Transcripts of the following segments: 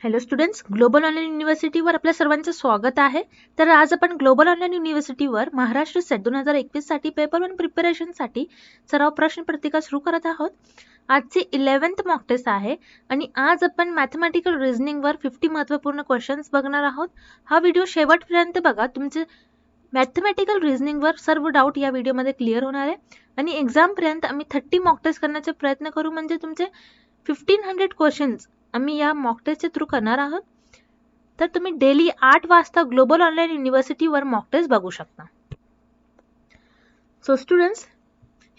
Hello students, global online युनिव्हर्सिटीवर आपल्या सर्वांचं स्वागत आहे. तर आज आपण ग्लोबल ऑनलाईन युनिव्हर्सिटीवर महाराष्ट्र सेट 2021 साठी पेपर 1 प्रिपरेशनसाठी सराव प्रश्नपत्रिका सुरू करत आहोत. आजची 11th मॉक टेस्ट आहे आणि आज आपण मॅथमॅटिकल रिझनिंगवर 50 महत्त्वपूर्ण क्वेश्चन्स बघणार आहोत. हा व्हिडिओ शेवटपर्यंत बघा. तुमचे मॅथमॅटिकल रिझनिंगवर सर्व डाऊट या व्हिडिओमध्ये क्लिअर होणार आहे आणि एक्झामपर्यंत आम्ही 30 मॉक टेस्ट करण्याचा प्रयत्न करू, म्हणजे तुमचे 1500 क्वेश्चन्स आम्ही या मॉक टेस्टच्या थ्रू करणार आहोत. तर तुम्ही डेली 8 वाजता ग्लोबल ऑनलाईन युनिव्हर्सिटीवर मॉक टेस्ट बघू शकता. सो स्टुडंट्स,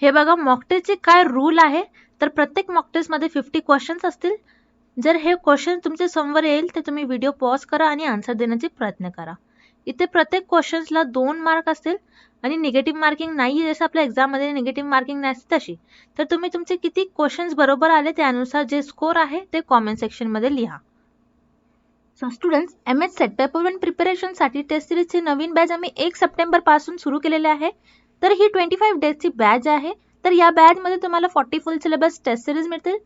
हे बघा मॉक टेस्टचे काय रूल आहे. तर प्रत्येक मॉक टेस्टमध्ये 50 क्वेश्चन्स असतील. जर हे क्वेश्चन तुमच्या समोर येईल तर तुम्ही व्हिडिओ पॉज करा आणि आन्सर देण्याचा प्रयत्न करा. इथे प्रत्येक क्वेश्चन्सला 2 मार्क असतील आणि निगेटिव्ह मार्किंग नाही, जसं आपल्या एक्झाममध्ये निगेटिव्ह मार्किंग नसते तशी. तर तुम्ही तुमचे किती क्वेश्चन्स बरोबर आले त्यानुसार जे स्कोर आहे ते कॉमेंट सेक्शनमध्ये लिहा. So students, MS set paper 1 प्रिपरेशनसाठी टेस्ट सिरीजचे नवीन बॅच आम्ही 1 सप्टेंबर पासून सुरू केलेले आहे. तर ही 25 डेजची बॅच आहे. तर या बॅचमध्ये तुम्हाला 40 फुल सिलेबस टेस्ट सिरीज मिळतील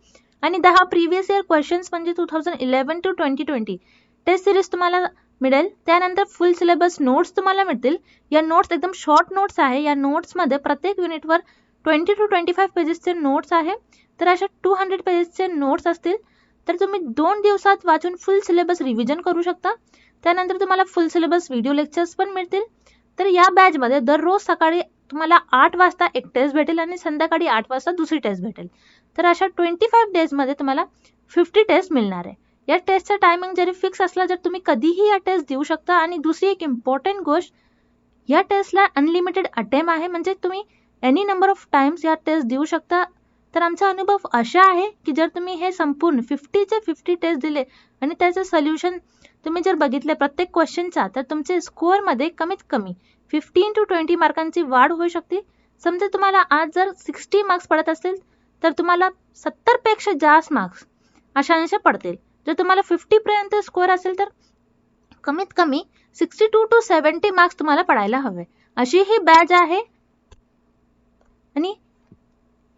आणि 10 प्रिव्हियस इयर क्वेश्चन्स म्हणजे 2011 to 2020 टेस्ट सिरीज तुम्हाला मिळेल. त्यानंतर फुल सिलेबस नोट्स तुम्हाला मिळतील. या नोट्स एकदम शॉर्ट नोट्स आहे. या नोट्समध्ये प्रत्येक युनिटवर 20 to 25 पेजेसचे नोट्स आहे. तर अशा 200 पेजेसचे नोट्स असतील. तर तुम्ही 2 दिवसात वाचून फुल सिलेबस रिव्हिजन करू शकता. त्यानंतर तुम्हाला फुल सिलेबस व्हिडिओ लेक्चर्स पण मिळतील. तर या बॅचमध्ये दररोज सकाळी तुम्हाला 8 वाजता एक टेस्ट भेटेल आणि संध्याकाळी 8 वाजता दुसरी टेस्ट भेटेल. तर अशा 25 डेजमध्ये तुम्हाला 50 टेस्ट मिळणार आहे. या टेस्टचा टायमिंग जरी फिक्स असला तर तुम्ही कधीही या टेस्ट देऊ शकता. आणि दुसरी एक इम्पॉर्टंट गोष्ट, या टेस्टला अनलिमिटेड अटेम्प्ट आहे, म्हणजे तुम्ही एनी नंबर ऑफ टाइम्स या टेस्ट देऊ शकता. तर आमचा अनुभव असा आहे की जर तुम्ही हे संपूर्ण 50चे 50 टेस्ट दिले आणि त्याचं सोल्युशन तुम्ही जर बघितले प्रत्येक क्वेश्चनचा, तर तुमचे स्कोअरमध्ये कमीत कमी 15 to 20 मार्कांची वाढ होऊ शकते. समजा तुम्हाला आज जर 60 मार्क्स पडत असतील तर तुम्हाला 70 पेक्षा जास्त मार्क्स अशांश पडतील. जर तुम्हाला 50 पर्यंत स्कोअर असेल तर कमीत कमी 62 to 70 मार्क्स तुम्हाला पडायला हवे. अशी ही बॅच आहे आणि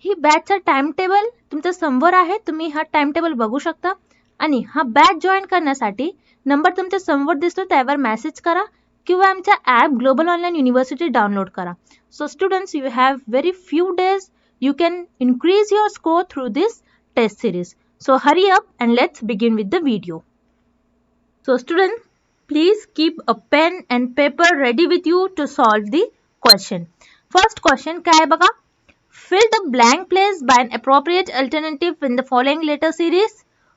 ही बॅचचा टाइम टेबल तुमच्या समोर आहे. तुम्ही हा टाइम टेबल बघू शकता आणि हा बॅच जॉईन करण्यासाठी नंबर तुमच्या समोर दिसतो त्यावर मेसेज करा किंवा आमचा app global online university download करा. So students, you have very few days. You can increase your score through this test series. So hurry up and let's begin with the video. So students, please keep a pen and paper ready with you to solve the question. First question काय आहे बघा. Fill the blank place by an appropriate alternative in the following letter series: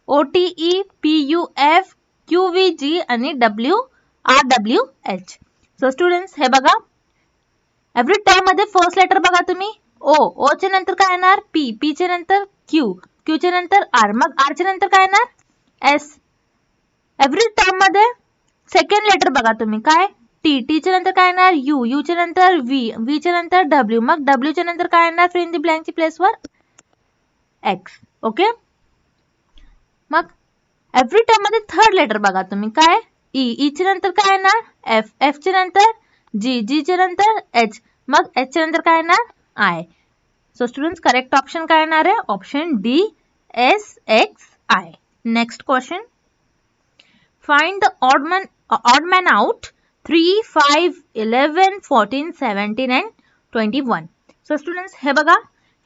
OTE, PUF, QVG आणि WRWH. So students, हे बघा. Every time मध्ये first letter बघा तुम्ही. ओ च्या नंतर काय येणार? पी च्या नंतर क्यू च्या नंतर आर, मग आर च्या नंतर काय येणार? एस. एव्हरी टर्म मध्ये सेकंड लेटर बघा तुम्ही. काय? टी च्या नंतर काय येणार? यू च्या नंतर व्ही च्या नंतर डब्ल्यू, मग डब्ल्यू च्या नंतर काय येणार? फिल इन द ब्लँकची प्लेसवर एक्स. ओके. मग एव्हरी टर्म मध्ये थर्ड लेटर बघा तुम्ही. काय? ई च्या नंतर काय येणार? एफ च्या नंतर जी च्या नंतर एच, मग एच च्या नंतर काय येणार? I. So students, correct option काय येणार आहे? Option D, SXI. Next question. Find the odd man out 3, 5, 11, 14, 17 and 21. So students, हे बघा.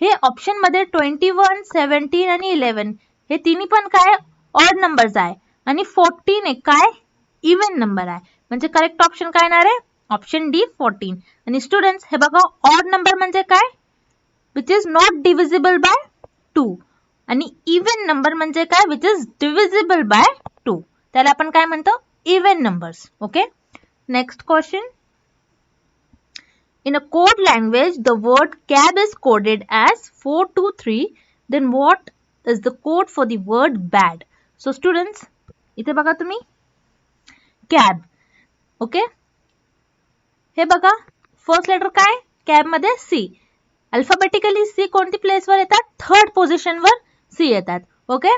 हे ऑप्शन मध्ये 21, 17 आणि 11 हे तिन्ही पण काय? ऑड नंबर्स आहे आणि 14 एक काय? इवन नंबर आहे. म्हणजे करेक्ट ऑप्शन काय येणार आहे? Option D, 14. आणि स्टुडंट्स, हे बघा, ऑड नंबर म्हणजे काय? Which is not divisible by 2. आणि इवन नंबर म्हणजे काय? Which is divisible by 2. त्याला आपण काय म्हणतो? Even numbers. Okay. Next question. In a code language, the word cab is coded as 423. Then what is the code for the word bad? So students, इथे बघा तुम्ही. cab. Okay. हे बघा, first letter काय? कॅब मध्ये C. Alphabetically C कोणती प्लेसवर येतात? Third पोझिशनवर सी येतात. ओके.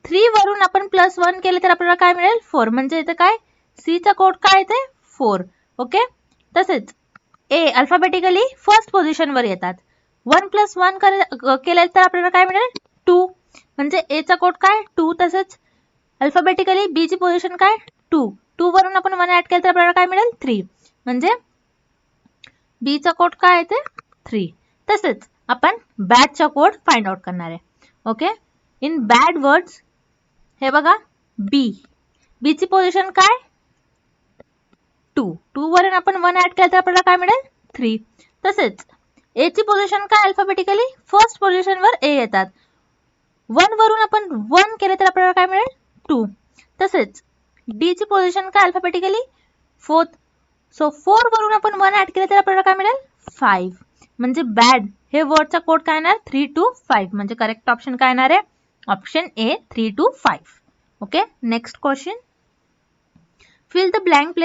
3 वरून आपण +1 केले तर आपल्याला काय मिळेल? 4. म्हणजे इथे काय? सी चा कोड काय येते? 4. ओके. तसेच ए अल्फाबेटिकली फर्स्ट पोझिशनवर येतात. 1 + 1 केले तर आपल्याला काय मिळेल? 2. म्हणजे ए चा कोड काय? 2. तसेच अल्फाबेटिकली बी ची पोझिशन काय 2. 2 वरून आपण 1 ऍड केलं तर आपल्याला काय मिळेल 3. म्हणजे बी चा कोड काय आहे ते 3. तसेच आपण बॅड चा कोड फाइंड आउट करणार आहे. ओके, इन बॅड वर्ड्स हे बघा बी ची पोझिशन काय 2. 2 वरून आपण 1 ऍड केलं तर आपल्याला काय मिळेल 3. तसेच ए ची पोझिशन काय अल्फाबेटिकली फर्स्ट पोझिशन वर ए येतात. 1 वरून आपण 1 केले तर आपल्याला काय मिळेल 2. तसेच डी ची पोझिशन काय अल्फाबेटिकली 4th. सो 4 वरून आपण 1 ऍड केले तर आपल्याला काय मिळेल 5. म्हणजे बॅड हे वर्डचा कोड काय येणार 3 to 5. म्हणजे करेक्ट ऑप्शन काय येणार आहे option A 3 to 5. Okay, next question. Fill the blank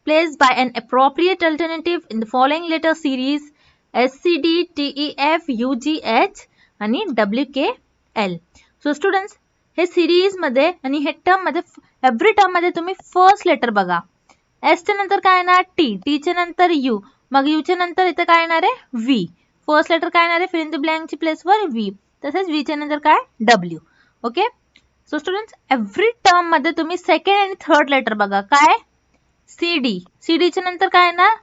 place by an appropriate alternative in the following letter series S, C, D, T, E, F, U, G, H आणि W, K, L. So students हे series मध्ये आणि हे term मध्ये every term मध्ये तुम्ही first letter बघा. S च्या नंतर काय येणार टी, टी च्या नंतर यू, मग यू च्या नंतर इथे काय येणार आहे व्ही. फर्स्ट लेटर काय येणार आहे फिल इन द ब्लँक ची प्लेस वर व्ही. तसेच व्ही च्या नंतर काय W. Okay, so students every term मध्ये तुम्ही सेकंड आणि थर्ड लेटर बघा. काय सी डी, सी डी च्या नंतर काय येणार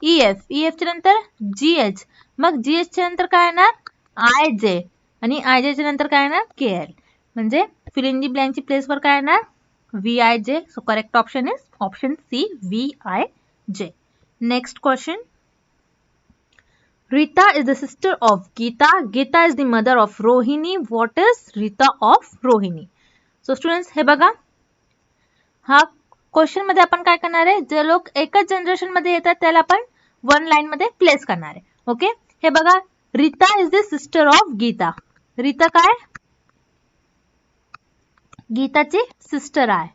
ई एफ, ई एफ च्या नंतर जी एच, मग जी एच च्या नंतर काय येणार आय जे आणि आय जे च्या नंतर काय येणार के एल. म्हणजे फिल इन दी ब्लँक ची प्लेस वर काय येणार v i j. So correct option is option c v i j. Next question. Rita is the sister of Geeta. Geeta is the mother of Rohini. What is Rita of Rohini? So students हे बघा, हा question मध्ये आपण काय करणार आहे जे लोक एकच जनरेशन मध्ये येतात त्याला आपण वन लाईन मध्ये प्लेस करणार आहे. ओके, हे बघा Rita is the sister of Geeta. Rita काय गीताची सिस्टर आहे.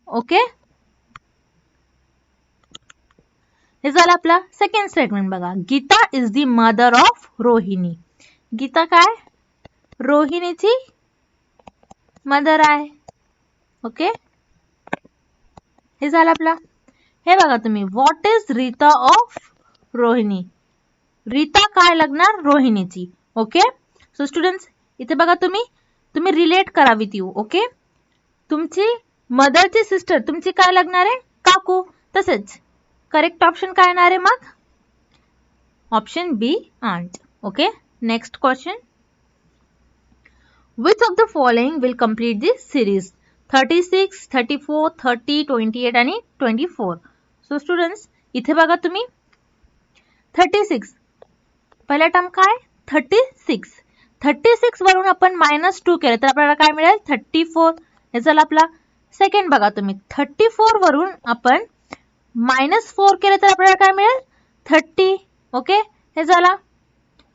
ओके, हे झालं आपला सेकंड स्टेटमेंट. बघा Geeta is the mother of Rohini. Geeta काय रोहिणीची मदर आहे. ओके, हे झालं आपला. हे बघा तुम्ही what is Rita of Rohini. Rita काय लागणार रोहिणीची. ओके, सो स्टुडंट्स इथे बघा तुम्ही रिलेट करा विथ यू. ओके, तुमची मदरची सिस्टर तुमची काय लागणार आहे काकू. तसेच करेक्ट ऑप्शन काय येणार आहे मग option B aunt. Okay, next question. Which of the following will complete this series? 36, 34, 30, 28 आणि 24. सो स्टुडंट्स इथे बघा तुम्ही 36 पहिला टर्म काय 36. 36 वरून आपण -2 केलं तर आपल्याला काय मिळेल 34. हे झालं आपला. सेकंड बघा तुम्ही 34 वरून आपण -4 केलं तर आपल्याला काय मिळेल 30. ओके, हे झालं.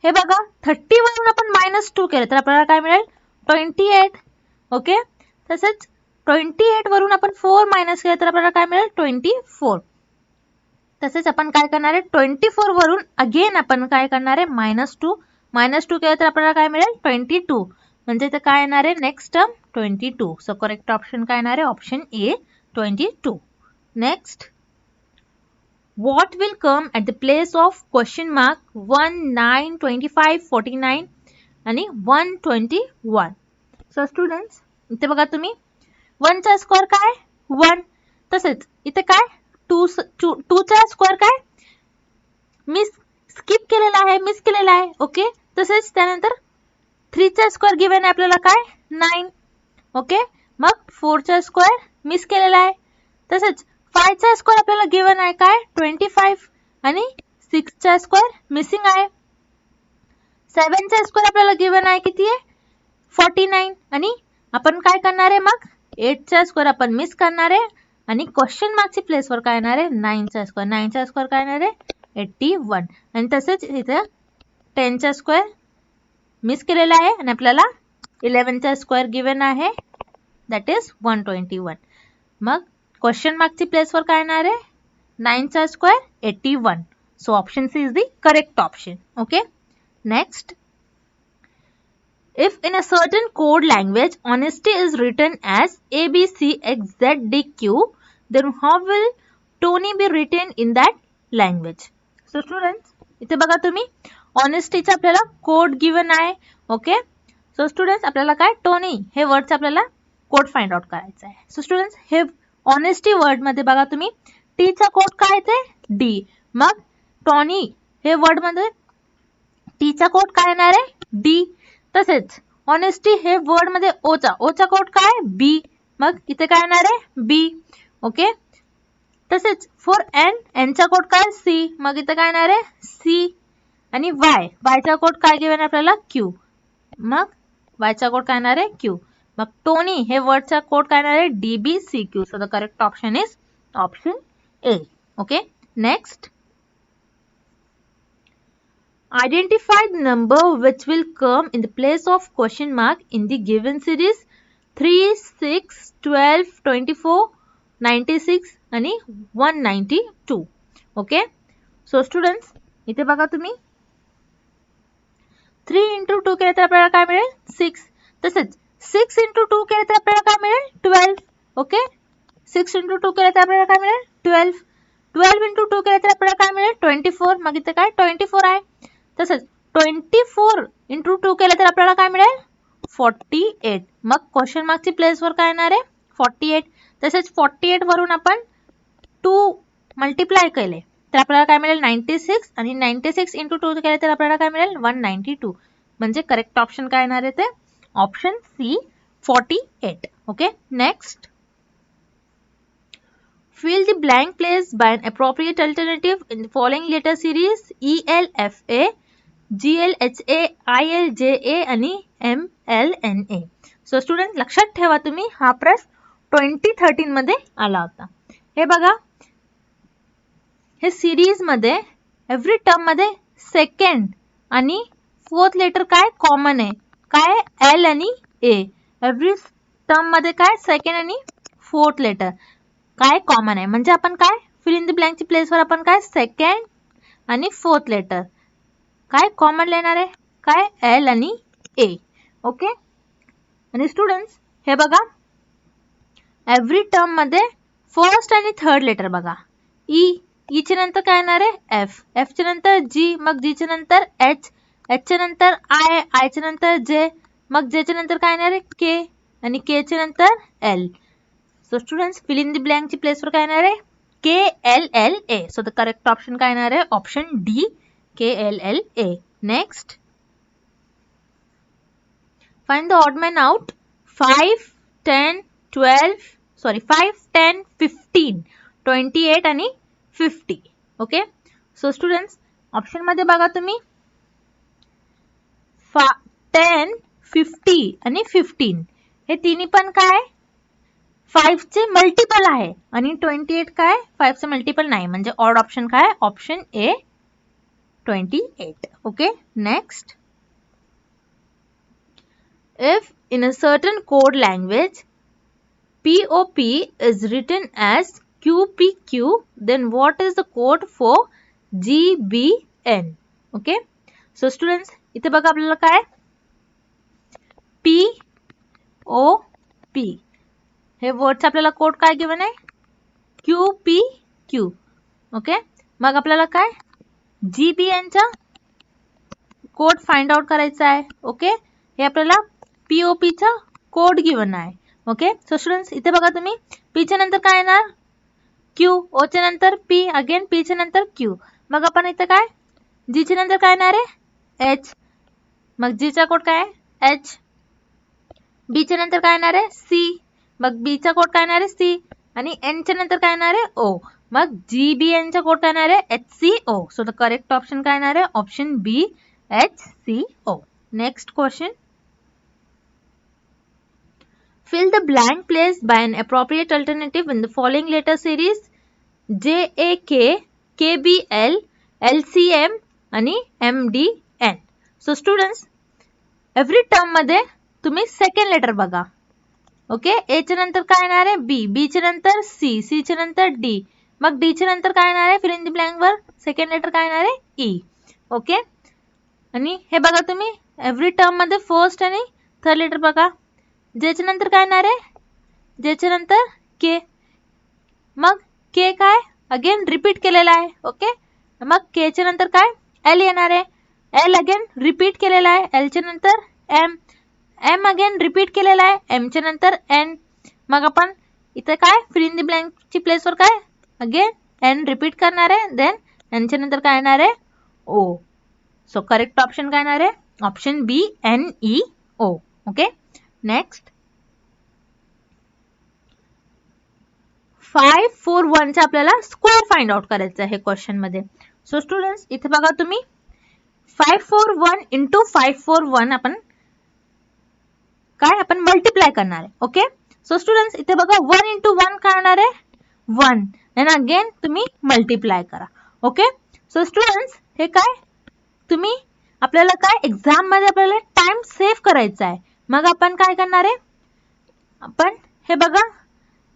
हे बघा 30 वरून आपण -2 केलं तर आपल्याला काय मिळेल 28. ओके, तसेच 28 वरून आपण 4 मायनस केलं तर आपल्याला काय मिळेल 24. तसेच आपण काय करणार आहे 24 वरून अगेन आपण काय करणार आहे -2 केलं तर आपल्याला काय मिळेल 22. म्हणजे इथे काय येणार आहे next term 22. So correct option काय येणार आहे option A 22. Next. What will come at the place of question mark 1, 9, 25, 49 आणि 121. सो स्टुडंट्स इथे बघा तुम्ही 1 चा स्क्वेअर काय 1. तसेच इथे काय 2 चा स्क्वेअर काय मिस केलेला आहे. ओके, तसेच त्यानंतर 3 चा स्क्वेअर गिवन आहे आपल्याला काय 9. ओके, मग 4 चा स्क्वेअर मिस केलेला आहे. तसेच 5 चा स्क्वेअर आपल्याला गिवन आहे काय 25 आणि 6 चा स्क्वेअर मिसिंग आहे. 7 चा स्क्वेअर आपल्याला गिवन आहे किती आहे 49 आणि आपण काय करणार आहे मग 8 चा स्क्वेअर आपण मिस करणार आहे आणि क्वेश्चन मार्कची प्लेस वर काय येणार आहे 9 चा स्क्वेअर. 9 चा स्क्वेअर काय येणार आहे 81 आणि तसेच इथे 10 चा स्क्वेअर मिस केलेला आहे आणि आपल्याला 11 चा स्क्वेअर गिवन आहे दॅट इज 121. मग क्वेश्चन मार्कची प्लेस वर काय येणार आहे 9 चा square 81. So option C is the correct option. Okay, next. If in a certain code language honesty is written as ABCXZDQ, then how will Tony be written in that language? So students, इथे बघा तुम्ही honestyचा आपल्याला code given आहे. Okay, so students आपल्याला काय Tony हे words आपल्याला code find out करायचा आहे. सो स्टुडंट्स हे ऑनेस्टी वर्ड मध्ये बघा तुम्ही टी चा कोड काय येते डी. मग टॉनी हे वर्ड मध्ये टी चा कोड काय येणार आहे डी. तसेच ऑनेस्टी हे वर्ड मध्ये ओ चा कोड काय बी. मग इथे काय येणार आहे बी. ओके. तसेच फॉर एन चा कोड काय सी. मग इथे काय येणार आहे सी. आणि वाय चा कोड काय गिवन आपल्याला क्यू. मग वाय चा कोड काय येणार आहे क्यू. मग टोनी हे वर्ड चा कोड काय येणार आहे DBCQ. So the correct option is option A. Okay. Next, identify the number which will come in the place of question mark in the given series 3, 6, 12, 24, 96 आणि 192. ओके. सो स्टुडंट्स इथे बघा तुम्ही 3 into 2 केले तर आपल्याला काय मिळेल 6. तसेच 6 into 2 केले तर आपल्याला काय मिळेल 12. ओके. 6 into 2 केले तर आपल्याला काय मिळेल 12. 12 into 2 केले तर आपल्याला काय मिळेल 24. मग इथे काय 24 आहे. तसेच 24 into 2 केले तर आपल्याला काय मिळेल 48. मग क्वेश्चन मार्कची प्लेस वर काय येणार आहे 48. तसेच 48 वरून आपण 2 मल्टिप्लाय केले तर आपल्याला काय मिळेल 96. आणि 96 into 2 केले तर आपल्याला काय मिळेल 192. म्हणजे करेक्ट ऑप्शन काय येणार आहे ते option C 48. Okay. Next, fill the blank place by an appropriate alternative in the following letter series ELFA, GLHA, ILJA आणि MLNA. सो स्टुडंट लक्षात ठेवा तुम्ही हा प्रश्न 2013 मध्ये आला होता. हे बघा हे सिरीज मध्ये एव्हरी टर्म मध्ये सेकंड आणि फोर्थ लेटर काय कॉमन आहे काय एल आणि ए. एव्हरी टर्म मध्ये काय सेकंड आणि फोर्थ लेटर काय कॉमन आहे. म्हणजे आपण काय फिल इन द ब्लँकची प्लेसवर आपण काय सेकंड आणि फोर्थ लेटर काय कॉमन लिहिणार आहे काय एल आणि ए. ओके. आणि स्टुडंट्स हे बघा एव्हरी टर्म मध्ये फर्स्ट आणि थर्ड लेटर बघा ई च्या नंतर काय येणार आहे एफ च्या नंतर जी. मग जी च्या नंतर एच च्या नंतर आय च्या नंतर जे. मग जे च्या नंतर काय येणार आहे के आणि के च्या नंतर l. So students fill in the ब्लँकची प्लेसवर काय येणार आहे KLLA. So the correct option काय येणार आहे option d KLLA. Next, find the odd man out 5, 10, 15, 28 आणि 50. ओके. सो स्टुडंट्स ऑप्शन मध्ये बघा तुम्ही 10, 50 आणि 15 हे तिन्ही पण काय 5 चे मल्टिपल आहे आणि 28 काय 5 चे मल्टिपल नाही. म्हणजे ऑड ऑप्शन काय option A 28. Okay. Next, if in a certain code language POP is written as QPQ, then what is the code for GBN? Okay. So students इथे बघा आपल्याला काय POP हे वर्डचा आपल्याला कोड काय गिवन आहे QPQ. ओके. मग आपल्याला काय GBN चा कोड फाइंड आउट करायचा आहे. ओके. हे आपल्याला POP चा कोड गिवन आहे. ओके. सो स्टुडंट्स इथे बघा तुम्ही P च्या नंतर काय येणार Q, O च्या नंतर P, अगेन P च्या नंतर Q. मग आपण इथे काय G च्या नंतर काय येणार आहे H. मग G चा कोड काय आहे H. B च्या नंतर काय येणार आहे C. मग B चा कोड काय येणार आहे C. आणि N च्या नंतर काय येणार आहे O. मग GBN चा कोड काय येणार आहे HCO. So the correct option काय येणार आहे option B HCO. Next question, fill the blank place by an appropriate alternative in the following letter series JAK, KBL, LCM आणि MDN. So students every term मध्ये तुम्ही second letter बघा. Okay. ए च्या नंतर काय येणार आहे बी च्या नंतर सी च्या नंतर डी. मग डी च्या नंतर काय येणार आहे फिल इन द ब्लँक वर सेकंड लेटर काय येणार आहे ई. ओके. आणि हे बघा तुम्ही एव्हरी टर्म मध्ये फर्स्ट आणि थर्ड लेटर बघा. जे च्या नंतर काय येणार आहे जे च्या नंतर के. मग के काय अगेन रिपीट केलेला आहे. ओके. मग के च्या नंतर काय एल येणार आहे. एल अगेन रिपीट केलेला आहे. एल च्या नंतर एम. एम अगेन रिपीट केलेला आहे. एम च्या नंतर एन. मग आपण इथे काय फिल इन द ब्लँकची प्लेसवर काय अगेन एन रिपीट करणार आहे, देन एनच्या नंतर काय येणार आहे ओ. सो करेक्ट ऑप्शन काय येणार आहे ऑप्शन बी NEO. ओके. नेक्स्ट 541 चा आपल्याला स्क्वेअर फाइंड आउट करायचं आहे क्वेश्चन मध्ये. सो स्टुडंट्स इथे बघा तुम्ही 541 इंटू 541 आपण मल्टिप्लाय करणार आहे. ओके. सो स्टुडंट्स इथे बघा 1 इंटू 1 काय होणार आहे 1 आणि अगेन तुम्ही मल्टिप्लाय करा. ओके. सो स्टुडंट्स हे काय तुम्ही आपल्याला काय एक्झाम मध्ये आपल्याला टाइम सेव्ह करायचा आहे. मग आपण काय करणार आहे आपण हे बघा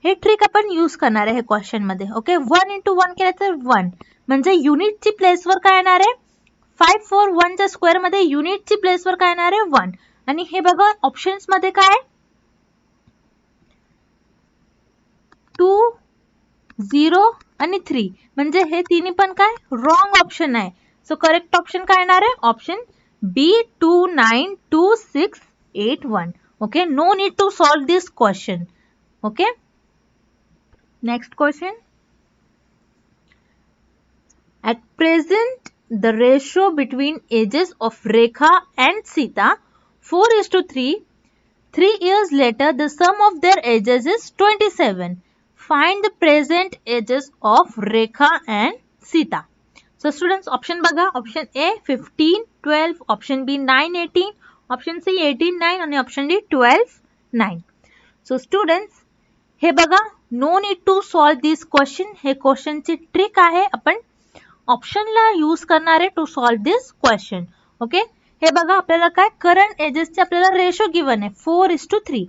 हे ट्रिक आपण यूज करणार आहे हे क्वेश्चन मध्ये. ओके. 1 इंटू 1 केलं तर 1 म्हणजे युनिटची प्लेसवर काय येणार आहे 541 च्या स्क्वेअर मध्ये युनिटची प्लेसवर काय येणार आहे 1 आणि हे बघा ऑप्शन्स मध्ये काय 2 0 आणि 3 म्हणजे हे तिन्ही पण काय रॉंग ऑप्शन आहे. सो करेक्ट ऑप्शन काय येणार आहे option B 292681. Okay. No need to solve this question. Okay. Next question. At present, the ratio between ages of Rekha and Sita 4:3. 3 years later, the sum of their ages is 27. Find the present ages of Rekha and Sita. So students, option बघा. Option A 15, 12. Option B 9, 18. Option C 18, 9 आणि option D 12, 9. So students, हे बघा no need to solve this question. हे क्वेश्चनची trick आहे आपण ऑप्शनला use करणार आहे to solve this question. Okay. हे बघा आपल्याला काय करंट एजेसचे आपल्याला रेशो गिवन आहे 4:3.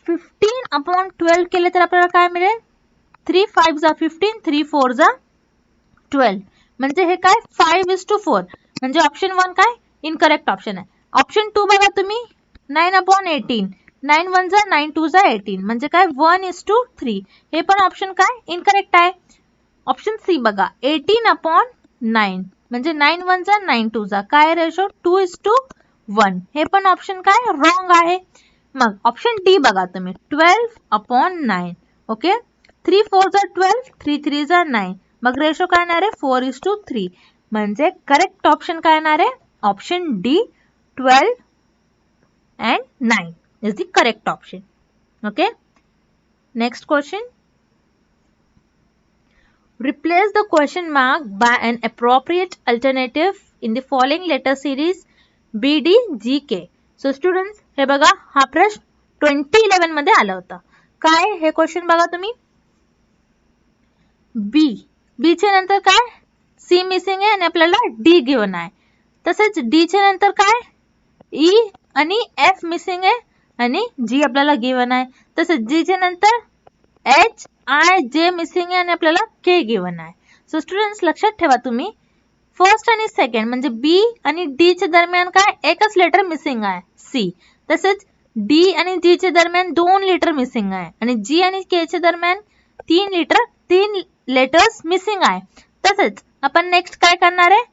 15/12 केले तर आपल्याला काय मिळेल 3 5 जा 15, 3 4 जा 12 म्हणजे हे काय 5:4 म्हणजे ऑप्शन 1 काय इनकरेक्ट ऑप्शन आहे. ऑप्शन 2 बघा तुम्ही 9/18. 9 1 जा 9 2 जा 18 म्हणजे काय 1:3 हे पण ऑप्शन काय इनकरेक्ट आहे. ऑप्शन सी बघा 18/9 म्हणजे 9 1 जा 9 2 जा काय रेशो 2:1 हे पण ऑप्शन काय रॉंग आहे. मग ऑप्शन डी बघा तुम्ही 12/9. ओके. 3 4 जा 12, 3 3 जा 9 मग रेशो काय येणार आहे 4:3 म्हणजे करेक्ट ऑप्शन काय येणार आहे option D 12 and 9 is the correct option. Okay. Next question. Replace the question mark by an appropriate alternative in the following letter series BDGK. So students, हे बघा हा प्रश्न 2011 मध्ये आला होता. काय हे क्वेश्चन बघा तुम्ही बी च्या नंतर काय सी मिसिंग आहे आणि आपल्याला डी गिवन आहे. तसेच डी च्या नंतर काय ई आणि एफ मिसिंग आहे आणि जी आपल्याला गिवन आहे. तसेच जी च्या नंतर एच आय जे मिसिंग आहे आणि आपल्याला के गिवन आहे. सो स्टुडंट्स लक्षात ठेवा तुम्ही फर्स्ट आणि सेकंड म्हणजे बी आणि डी च्या दरम्यान काय एकच लेटर मिसिंग आहे सी. तसेच डी आणि जी च्या दरम्यान 2 लेटर मिसिंग आहे आणि जी आणि के च्या दरम्यान 3 लेटर्स मिसिंग आहे. तसेच आपण नेक्स्ट काय करणार आहे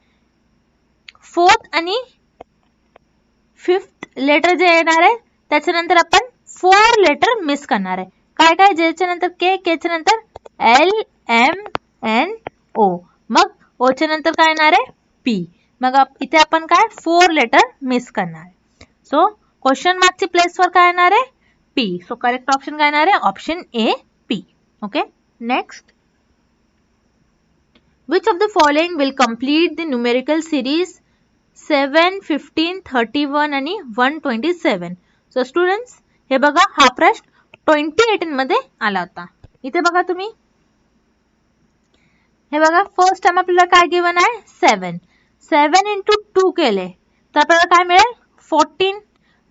फोर्थ आणि फिफ्थ लेटर जे येणार आहे त्याच्यानंतर आपण 4 लेटर मिस करणार आहे. काय काय जे च्या नंतर के च्या नंतर एल एम एन ओ मग ओ च्या नंतर काय येणार आहे पी. मग इथे आपण काय 4 लेटर मिस करणार आहे. सो क्वेश्चन मार्कची प्लेसवर काय येणार आहे पी. सो करेक्ट ऑप्शन काय येणार आहे option A P. Okay. Next. Which of the following will complete the numerical series 7, 15, 31 आणि 127? So students, हे बघा हा प्रश्न 2018 मध्ये आला होता. इथे बघा तुम्ही हे बघा फर्स्ट टाइम आपल्याला काय गिवन आहे 7 इंटू 2 केले तर आपल्याला काय मिळेल 14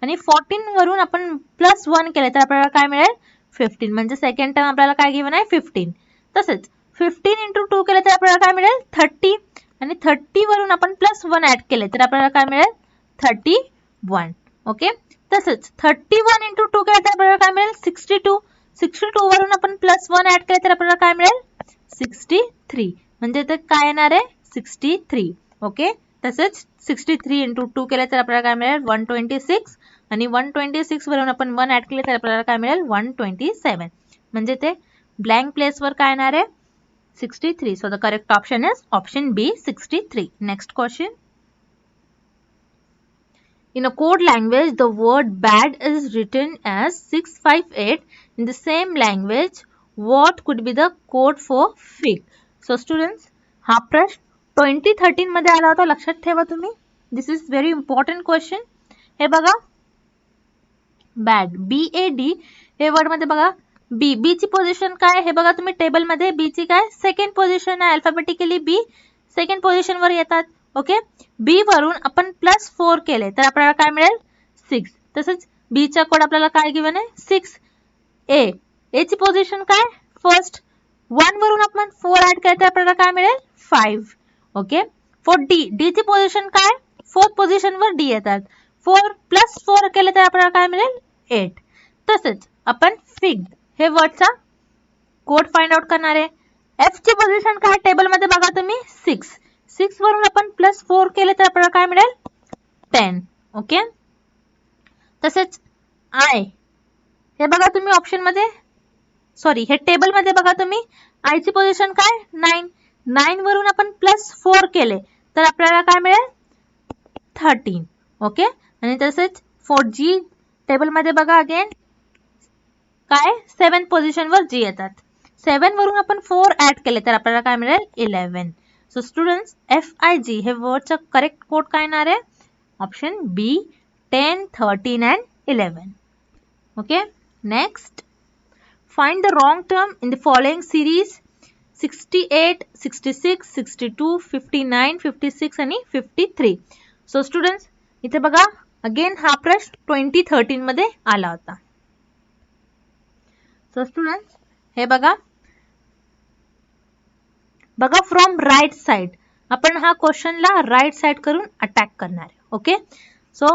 आणि 14 वरून आपण प्लस 1 केले तर आपल्याला काय मिळेल 15 म्हणजे सेकंड टाइम आपल्याला काय गिवन आहे 15. तसेच 15 इंटू 2 केले तर आपल्याला काय मिळेल 30 आणि 30 वरून आपण प्लस 1 ऍड केले तर आपल्याला काय मिळेल 31. ओके. तसेच 31 इंटू 2 केले तर आपल्याला काय मिळेल 62. 62 वरून आपण प्लस 1 ऍड केले तर आपल्याला काय मिळेल 63 म्हणजे ते काय येणार आहे 63. ओके. तसेच 63 इंटू 2 केले तर आपल्याला काय मिळेल 126. आणि 126 वरून आपण 1 ऍड केले तर आपल्याला काय मिळेल 127. म्हणजे ते ब्लँक प्लेसवर काय येणार आहे 63. So the correct option is option B 63. Next question. In a code language, the word bad is written as 658. In the same language, what could be the code for fig? So students, हा प्रश्न 2013 मध्ये आला होता, लक्षात ठेवा तुम्ही. This is very important question. हे बघा bad BAD हे वर्ड मध्ये बघा बी ची पोझिशन काय हे बघा तुम्ही टेबल मध्ये बी ची काय सेकंड पोझिशन आहे. अल्फाबेटिकली बी सेकंड पोझिशन वर येतात. ओके, बी वरून आपण +4 केले तर आपल्याला काय मिळेल 6. तसंच बी चा कोड आपल्याला काय गिवन आहे 6. ए ची पोझिशन काय फर्स्ट 1 वरून आपण 4 ऍड केले तर आपल्याला काय मिळेल 5. ओके, फॉर डी ची पोझिशन काय फोर्थ पोझिशन वर डी येतात. 4 + 4 केले तर आपल्याला काय मिळेल 8. तसंच आपण फिग हे वर्डचा कोड फाइंड आउट करणार आहे. एफ ची पोझिशन काय टेबल मध्ये बघा तुम्ही 6 वरून आपण +4 केले तर आपल्याला काय मिळेल 10. ओके, तसेच आय हे बघा तुम्ही ऑप्शन मध्ये हे टेबल मध्ये बघा तुम्ही आय ची पोझिशन काय 9 वरून आपण +4 केले तर आपल्याला काय मिळेल 13. ओके, आणि तसेच 4G टेबल मध्ये बघा अगेन काय 7 पोझिशन वर जी येतात. 7 वरून आपण 4 ऍड केले तर आपल्याला काय मिळेल 11. सो स्टुडंट्स FIG हे वर्डचा करेक्ट कोड काय येणार आहे option B 10, 13 and 11. Okay, next find the wrong term in the following series 68, 66, 62, 59, 56 आणि 53. सो स्टुडंट्स इथे बघा अगेन हा प्रश्न 2013 मध्ये आला होता. सो स्टुडंट्स हे बघा फ्रॉम राईट साइड आपण हा क्वेश्चनला राईट साइड करून अटॅक करणार आहे. ओके, सो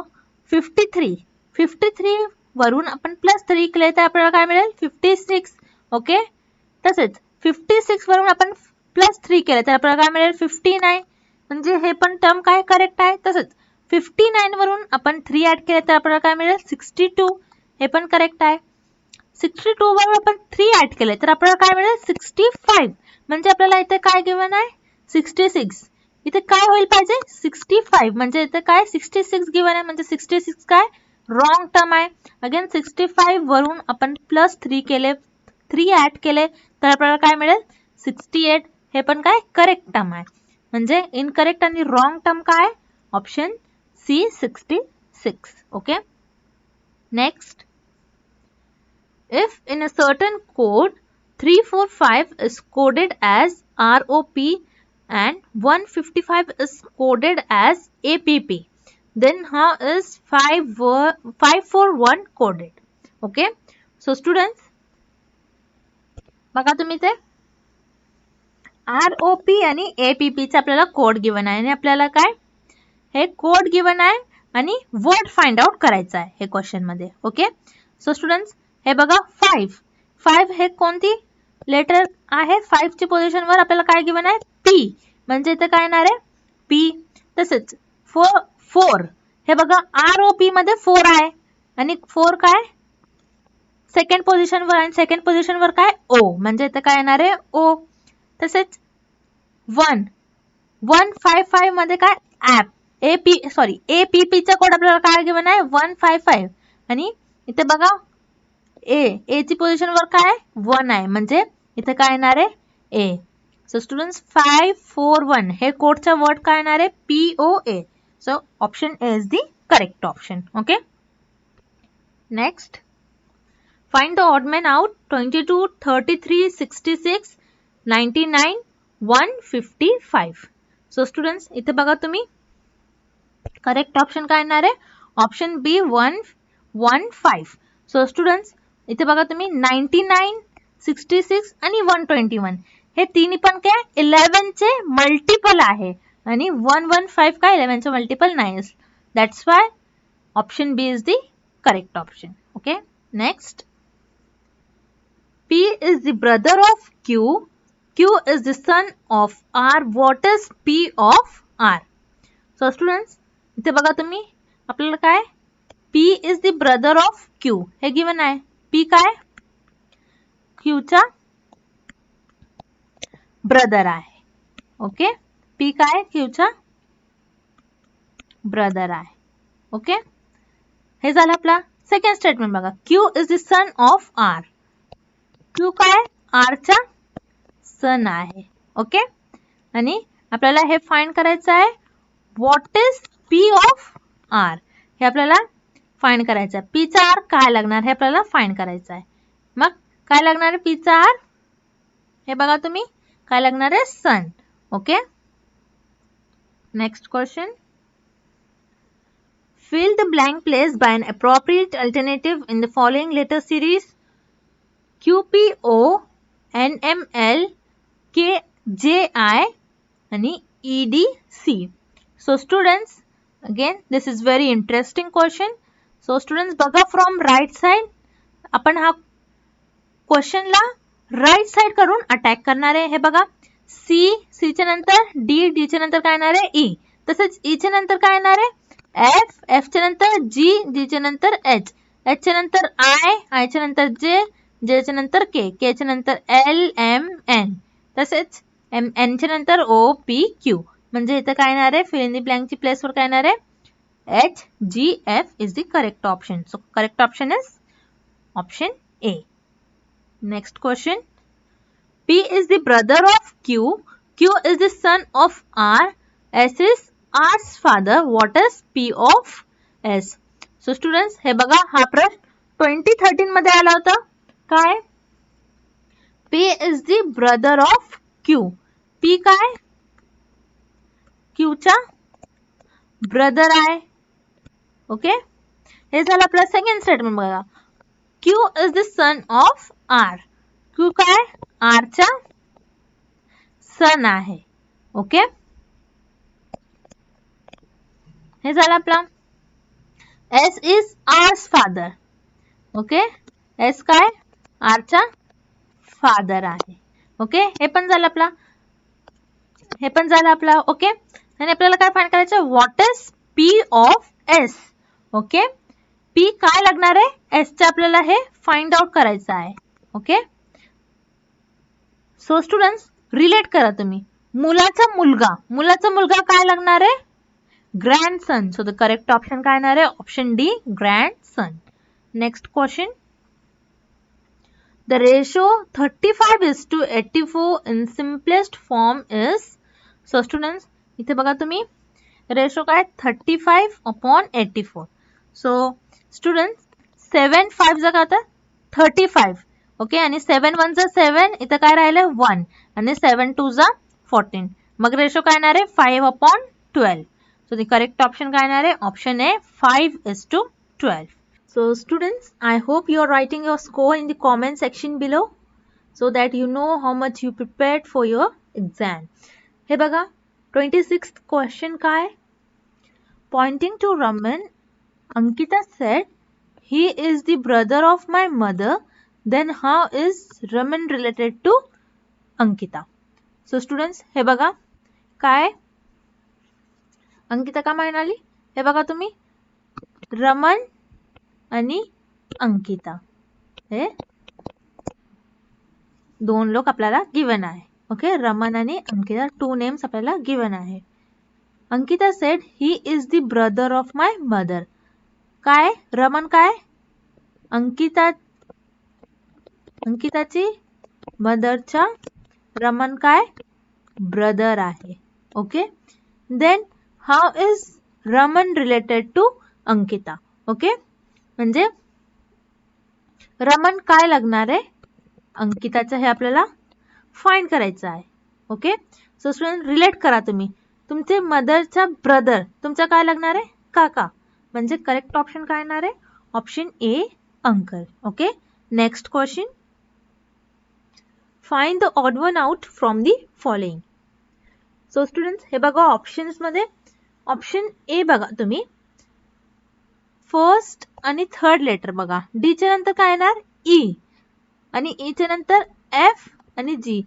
53 वरून आपण +3 केले तर आपल्याला काय मिळेल 56. ओके, तसेच 56 वरून आपण +3 केले तर आपल्याला काय मिळेल 59. म्हणजे हे पण टर्म काय करेक्ट आहे. तसंच 59 वरून आपण 3 ऍड केले तर आपल्याला काय मिळेल 62. हे पण करेक्ट आहे. 62 वरून आपण 3 ऍड केले तर आपल्याला काय मिळेल 65. म्हणजे आपल्याला इथे काय गिवन आहे 66. इथे काय होईल पाहिजे 65. म्हणजे इथे काय 66 गिवन आहे. म्हणजे 66 काय रॉंग टर्म आहे. अगेन 65 वरून आपण +3 केले 3 ऍड केले तर आपल्याला काय मिळेल 68. हे पण काय करेक्ट टर्म आहे. म्हणजे इनकरेक्ट आणि रॉंग टर्म काय option C 66. Okay, next if in a certain code 345 is coded as ROP and 155 is coded as APP, then how is 541 coded? Okay, so students बघा तुम्ही ते ROP आणि APP चा आपल्याला कोड गिवन आहे आणि आपल्याला काय हे कोड गिवन आहे आणि वर्ड फाइंड आउट करायचा आहे हे क्वेश्चन मध्ये. ओके, सो स्टुडंट्स हे बघा 5 हे कोणती लेटर आहे 5 ची पोझिशन वर आपल्याला काय गिवन आहे P. म्हणजे इथे काय येणार आहे P. तसेच 4 हे बघा ROP मध्ये 4 आहे आणि 4 काय सेकंड पोझिशन वर आणि सेकंड पोझिशन वर काय O. म्हणजे इथे काय येणार आहे O. तसेच 155 मध्ये काय APP चा कोड आपल्याला काय गिवन आहे 155 आणि इथे बघा ए ची पोझिशन वर काय 1 आहे. म्हणजे इथे काय येणार आहे A. सो स्टुडंट्स 541 हे कोडचा वर्ड काय येणार आहे POA. So option A is the correct option. Okay, next find the odd man out 22, 33, 66, 99, 155. So students इथे बघा तुम्ही करेक्ट ऑप्शन काय येणार आहे ऑप्शन बी 115. सो स्टुडंट्स इथे बघा तुम्ही 99, 66 आणि 121 हे तिन्ही पण काय 11 चे मल्टिपल आहे आणि 115 काय 11 चे मल्टिपल नाही. That's why option B is the correct option. Okay, next P is the brother of Q. Q is the son of R. What is P of R? So students इथे बघा तुम्ही आपल्याला काय P is the brother of Q. हे given आहे. P काय? Q चा brother आहे. ओके. P काय? Q चा ब्रदर आहे. ओके. हे झालं आपला सेकंड स्टेटमेंट. बघा, Q is the son of R. Q काय? R चा सन आहे. ओके. आणि आपल्याला हे फाइंड करायचं आहे. What is P of R? हे आपल्याला फाइंड करायचं आहे. P चा R काय लागणार हे आपल्याला फाइंड करायचं आहे. मग काय लागणार आहे P चा R? हे बघा तुम्ही, काय लागणार आहे? Son. Okay. Next question. Fill the blank place by an appropriate alternative in the following letter series: QPO, NML, KJI and EDC. So students, again this is very interesting question. So students, बघा from right side, आपण हा question ला right side करून attack करणार आहे. हे बघा, C च्या नंतर D, D च्या नंतर काय येणार आहे? E. तसेच E च्या नंतर काय येणार आहे? F, F च्या नंतर G, G च्या नंतर H, H च्या नंतर I, I च्या नंतर J, J च्या नंतर K, K च्या नंतर L, M, N, तसेच N च्या नंतर O, P, Q. म्हणजे इथे काय येणार आहे? फिल इन द ब्लँक ची प्लेस वर काय येणार आहे? H, G, F is the correct option. So correct option is option A. Next question. P is the brother of Q. Q is the son of R. S is R's father. What is P of S? So students, हे बघा, हा प्रश्न 2013 मध्ये आला होता. काय? P is the brother of Q. P काय? Q चा ब्रदर आहे. ओके. हे झालं आपलं सेकंड स्टेटमेंट. बघा, Q is the son of R. Q काय? R चा सन आहे. ओके. हे झालं आपला. S is R's father. Okay. S काय? R चा फादर आहे. ओके. हे पण झालं आपला. हे पण झालं आपला. ओके. आणि आपल्याला काय फाइंड करायचं? What is P of S? Okay. P काय लागणार आहे? S चे आपल्याला हे फाइंड आउट करायचं आहे. ओके. सो स्टुडंट्स, रिलेट करा तुम्ही. मुलाचा मुलगा काय लागणार आहे? Grandson. So the correct option काय येणार आहे? Option d, grandson. Next question. The ratio 35:84 in simplest form is. So students, इथे बघा तुम्ही, रेशो काय? 35/84. So students, 7 5 जा काय होतं? 35. ओके. आणि 7 1 जा 7, इथं काय राहिलं? 1. आणि 7 2 जा 14. मग रेशो काय येणार आहे? 5/12. So the correct option काय येणार आहे? Option A, 5:12. So students, I hope you are writing your score in the comment section below so that you know how much you prepared for your exam. हे बघा, 26th question काय? Pointing to Raman, Ankita said, he is the brother of my mother. Then how is Raman related to Ankita? So students, हे बघा, काय? अंकिता का म्हणाली? हे बघा तुम्ही, रमन आणि अंकिता हे दोन लोक आपल्याला गिवन आहे. ओके. रमन आणि अंकिता, 2 नेम्स आपल्याला गिवन आहे. Ankita said he is the brother of my mother. काय? रमन काय? अंकिताची मदरचा रमन काय? ब्रदर आहे. Okay. Then how is Raman related to Ankita? Okay. म्हणजे रमन काय लागणार आहे? अंकिताचं हे आपल्याला फाइंड करायचं आहे. ओके. सो स्टुडंट, रिलेट करा तुम्ही. तुमचे मदरचा ब्रदर तुमचा काय लागणार आहे? काका. म्हणजे करेक्ट ऑप्शन काय येणार आहे? Option A, uncle. Okay. Next question. Find the odd one out from the following. So students, हे बघा, ऑप्शन्स मध्ये ऑप्शन ए बघा तुम्ही, फर्स्ट आणि थर्ड लेटर बघा. डी च्या नंतर काय येणार? ई. आणि ई च्या नंतर एफ आणि जी.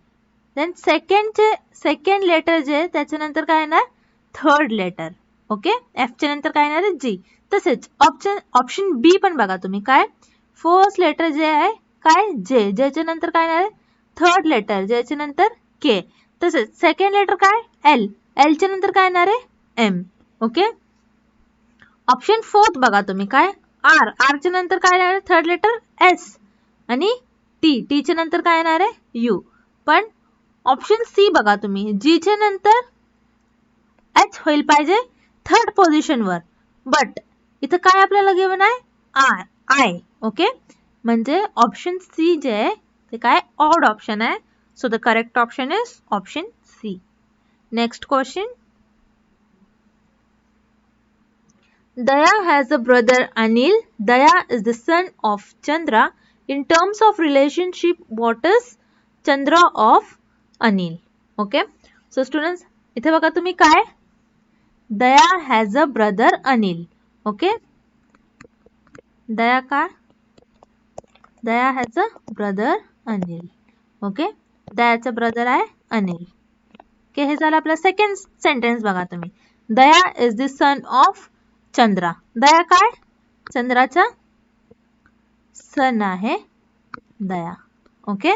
देन सेकंड लेटर जे त्याच्या नंतर काय येणार? Third letter. ओके, एफच्या नंतर काय येणार आहे जी. तसेच ऑप्शन बी पण बघा तुम्ही, काय फर्स्ट लेटर जे आहे काय जे, जेच्या नंतर काय येणार आहे थर्ड लेटर, जेच्या नंतर के. तसेच सेकंड लेटर काय एल, एलच्या नंतर काय येणार आहे एम. ओके, ऑप्शन फोर्थ बघा तुम्ही, काय आर, आरच्या नंतर काय येणार आहे थर्ड लेटर एस आणि टी, टीच्या नंतर काय येणार आहे यू. पण ऑप्शन सी बघा तुम्ही, जी च्या नंतर एच होईल पाहिजे थर्ड पोझिशन वर, बट इथं काय आपल्याला गिवन आहे आर, आय. ओके, म्हणजे ऑप्शन सी जे आहे ते काय ऑड ऑप्शन आहे. So the correct option is option C. Next question. Daya has a brother Anil. Daya is the son of Chandra. In terms of relationship, what is Chandra of Anil? Okay. So students, इथे बघा तुम्ही काय Daya has a brother Anil. Okay. Daya काय Daya has a brother Anil. Okay. दयाचा brother आहे Anil. Okay, हे झालं आपलं सेकंड सेंटेन्स. बघा तुम्ही, Daya is the son of Chandra. Daya काय चंद्राचा सन आहे दया. ओके,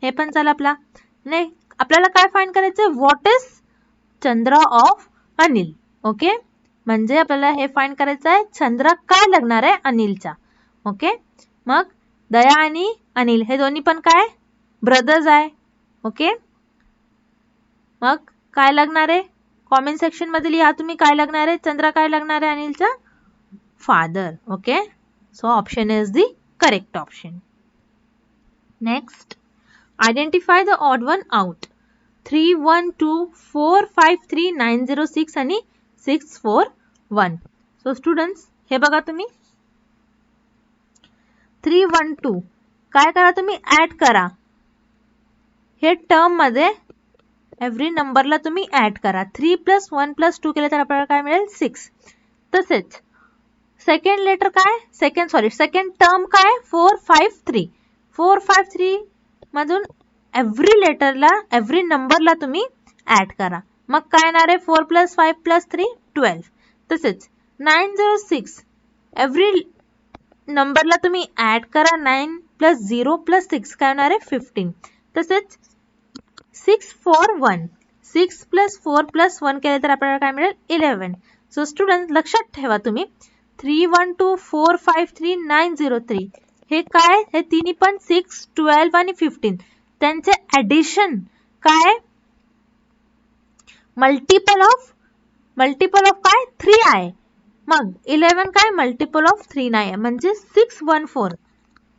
हे पण झालं आपला. नाही, आपल्याला काय फाइंड करायचं, what is Chandra of Anil. Okay, म्हणजे आपल्याला हे फाइंड करायचं आहे चंद्रा काय लागणार आहे अनिलचा. ओके, मग दया आणि अनिल हे दोन्ही पण काय ब्रदर्स आहे. ओके, मग काय लागणार आहे कॉमेंट सेक्शन मध्ये लिहा तुम्ही, काय लागणार आहे चंद्रा काय लागणार आहे अनिलचा father. Okay, so option is the correct option. Next, identify the odd one out. 3 1 2 4 5 3 9 0 6 आणि 6 4 1. सो स्टुडंट्स, हे बघा तुम्ही 3 1 2 काय करा तुम्ही ऍड करा. हे टर्म मध्ये एव्हरी नंबरला तुम्ही ऍड करा. 3 + 1 + 2 केले तर आपल्याला काय मिळेल 6. तसेच सेकंड लेटर काय सेकंड टर्म काय 4 5 3. 4 5 3 मधून एव्हरी लेटरला एव्हरी नंबरला तुम्ही ऍड करा. मग काय येणार आहे 4 + 5 + 3 12. तसेच 9 0 6 एव्हरी नंबरला तुम्ही ऍड करा. 9 + 0 + 6 काय होणार आहे 15. तसेच 6 4 1 6 + 4 + 1 केले तर आपल्याला काय मिळेल 11. सो स्टुडंट लक्षात ठेवा तुम्ही 3 1 2 4 5 3 9 0 3 हे काय हे तिन्ही पण 6 12 आणि 15 त्यांचे ऍडिशन काय मल्टिपल ऑफ काय 3 आहे. मग 11 काय मल्टिपल ऑफ 3 नाही आहे, म्हणजे 614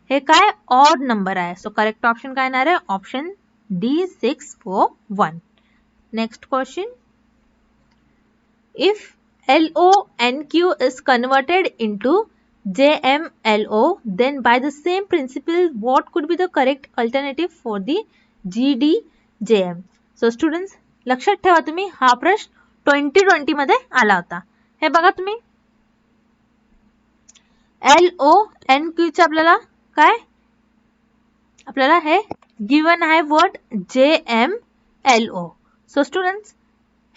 हे काय ऑड नंबर आहे. सो करेक्ट ऑप्शन काय येणार आहे option D 641. Next question. If LONQ is converted into JMLO, then by the same principle, what could be the correct alternative for the GDJM? So students, लक्षात ठेवा तुम्ही, हा प्रश्न 2020 मध्ये आला होता. हे बघा तुम्ही LONQ चे आपल्याला काय आपल्याला हे गिवन आहे वर्ड JMLO. सो स्टुडंट्स,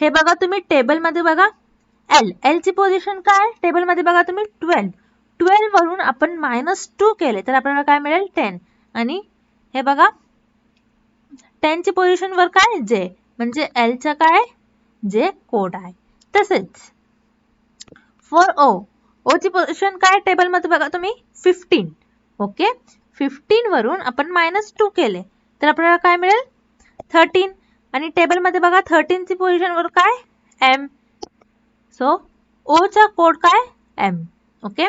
हे बघा तुम्ही टेबल मध्ये बघा एल ची पोझिशन काय टेबल मध्ये बघा तुम्ही 12. 12 वरून आपण -2 केले तर आपल्याला काय मिळेल 10. आणि हे बघा 10 ची पोझिशन वर काय जे, म्हणजे एल चा काय जे कोड आहे. तसेच फॉर ओ ची पोझिशन काय टेबल मध्ये बघा तुम्ही 15. ओके, 15 वरून आपण -2 केले तर आपल्याला काय मिळेल 13. आणि टेबल मध्ये बघा 13 ची पोझिशन वर काय एम. सो ओ चा कोड काय एम. ओके,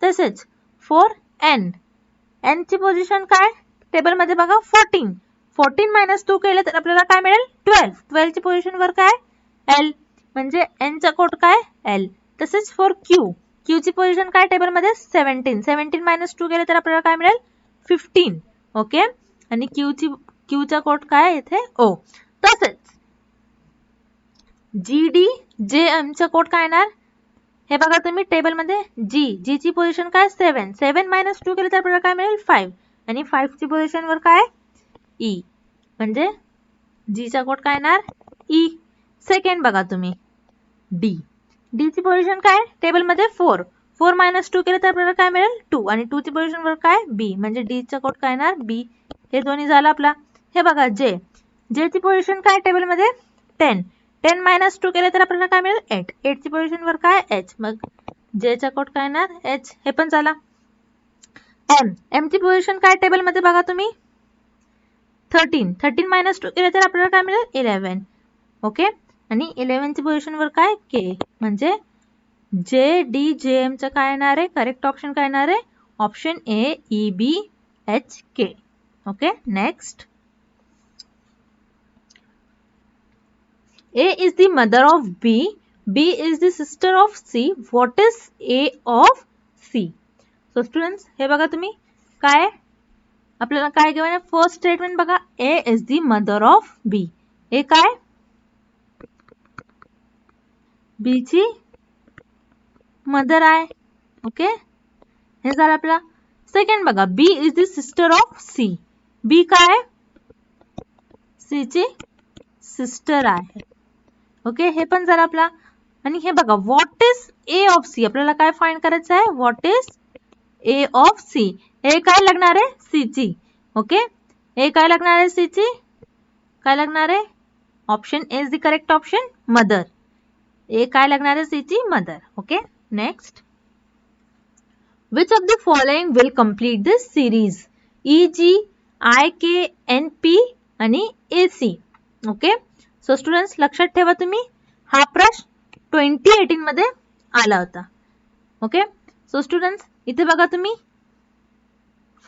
तसेच फॉर एन ची पोझिशन काय टेबल मध्ये बघा 14. 14 - 2 केले तर आपल्याला काय मिळेल 12. 12 ची पोझिशन वर काय एल, म्हणजे एन चा कोड काय एल. तसेच फॉर क्यू ची पोझिशन काय टेबल मध्ये 17. 17 - 2 केले तर आपल्याला काय मिळेल 15. ओके, आणि क्यू चा कोड काय इथे ओ. तसेच GDJM चा कोड काय येणार हे बघा तुम्ही टेबल मध्ये जी ची पोझिशन काय 7. 7 - 2 केले तर आपल्याला काय मिळेल 5. आणि 5 ची पोझिशन वर काय ई, म्हणजे जी चा कोड काय येणार ई. सेकंड बघा तुम्ही डी. डी ची पोझिशन काय टेबलमध्ये 4. 4 मायनस 2 केलं तर आपल्याला काय मिळेल 2 आणि 2 ची पोझिशन वर काय बी म्हणजे डी चा कोड काय येणार बी. हे दोन्ही झालं आपला. हे बघा जे ची पोझिशन काय टेबलमध्ये 10. 10 मायनस 2 केलं तर आपल्याला काय मिळेल 8. 8 ची पोझिशन वर काय एच मग जे चा कोड काय येणार एच. हे पण झाला. एम ची पोझिशन काय टेबलमध्ये बघा तुम्ही 13. 13 मायनस 2 केलं तर आपल्याला काय मिळेल 11. ओके आणि 11 ची पोझिशन वर काय के म्हणजे जे डी जे एम चं काय येणार आहे करेक्ट ऑप्शन काय येणार आहे option A E B H K. Okay next. A is the mother of B. B is the sister of C. What is A of C? So students हे बघा तुम्ही काय आपल्याला काय गिवन आहे फर्स्ट स्टेटमेंट बघा A is the mother of B. A काय B ची मदर आहे. ओके हे झालं आपला. सेकंड बघा B is the sister of C. B काय C ची सिस्टर आहे. ओके हे पण झालं आपला. आणि हे बघा what is a of c आपल्याला काय फाइंड करायचं आहे what is a of c. A काय लागणार आहे सी ची. ओके ए काय लागणार आहे सी ची काय लागणार आहे option a is the correct option mother. A काय लागणार आहे सी ची mother. Okay next. Which of the following will complete this series e g i k n p आणि a c. Okay so students लक्षात ठेवा तुम्ही हा प्रश्न 2018 मध्ये आला होता. ओके सो स्टुडंट्स इथे बघा तुम्ही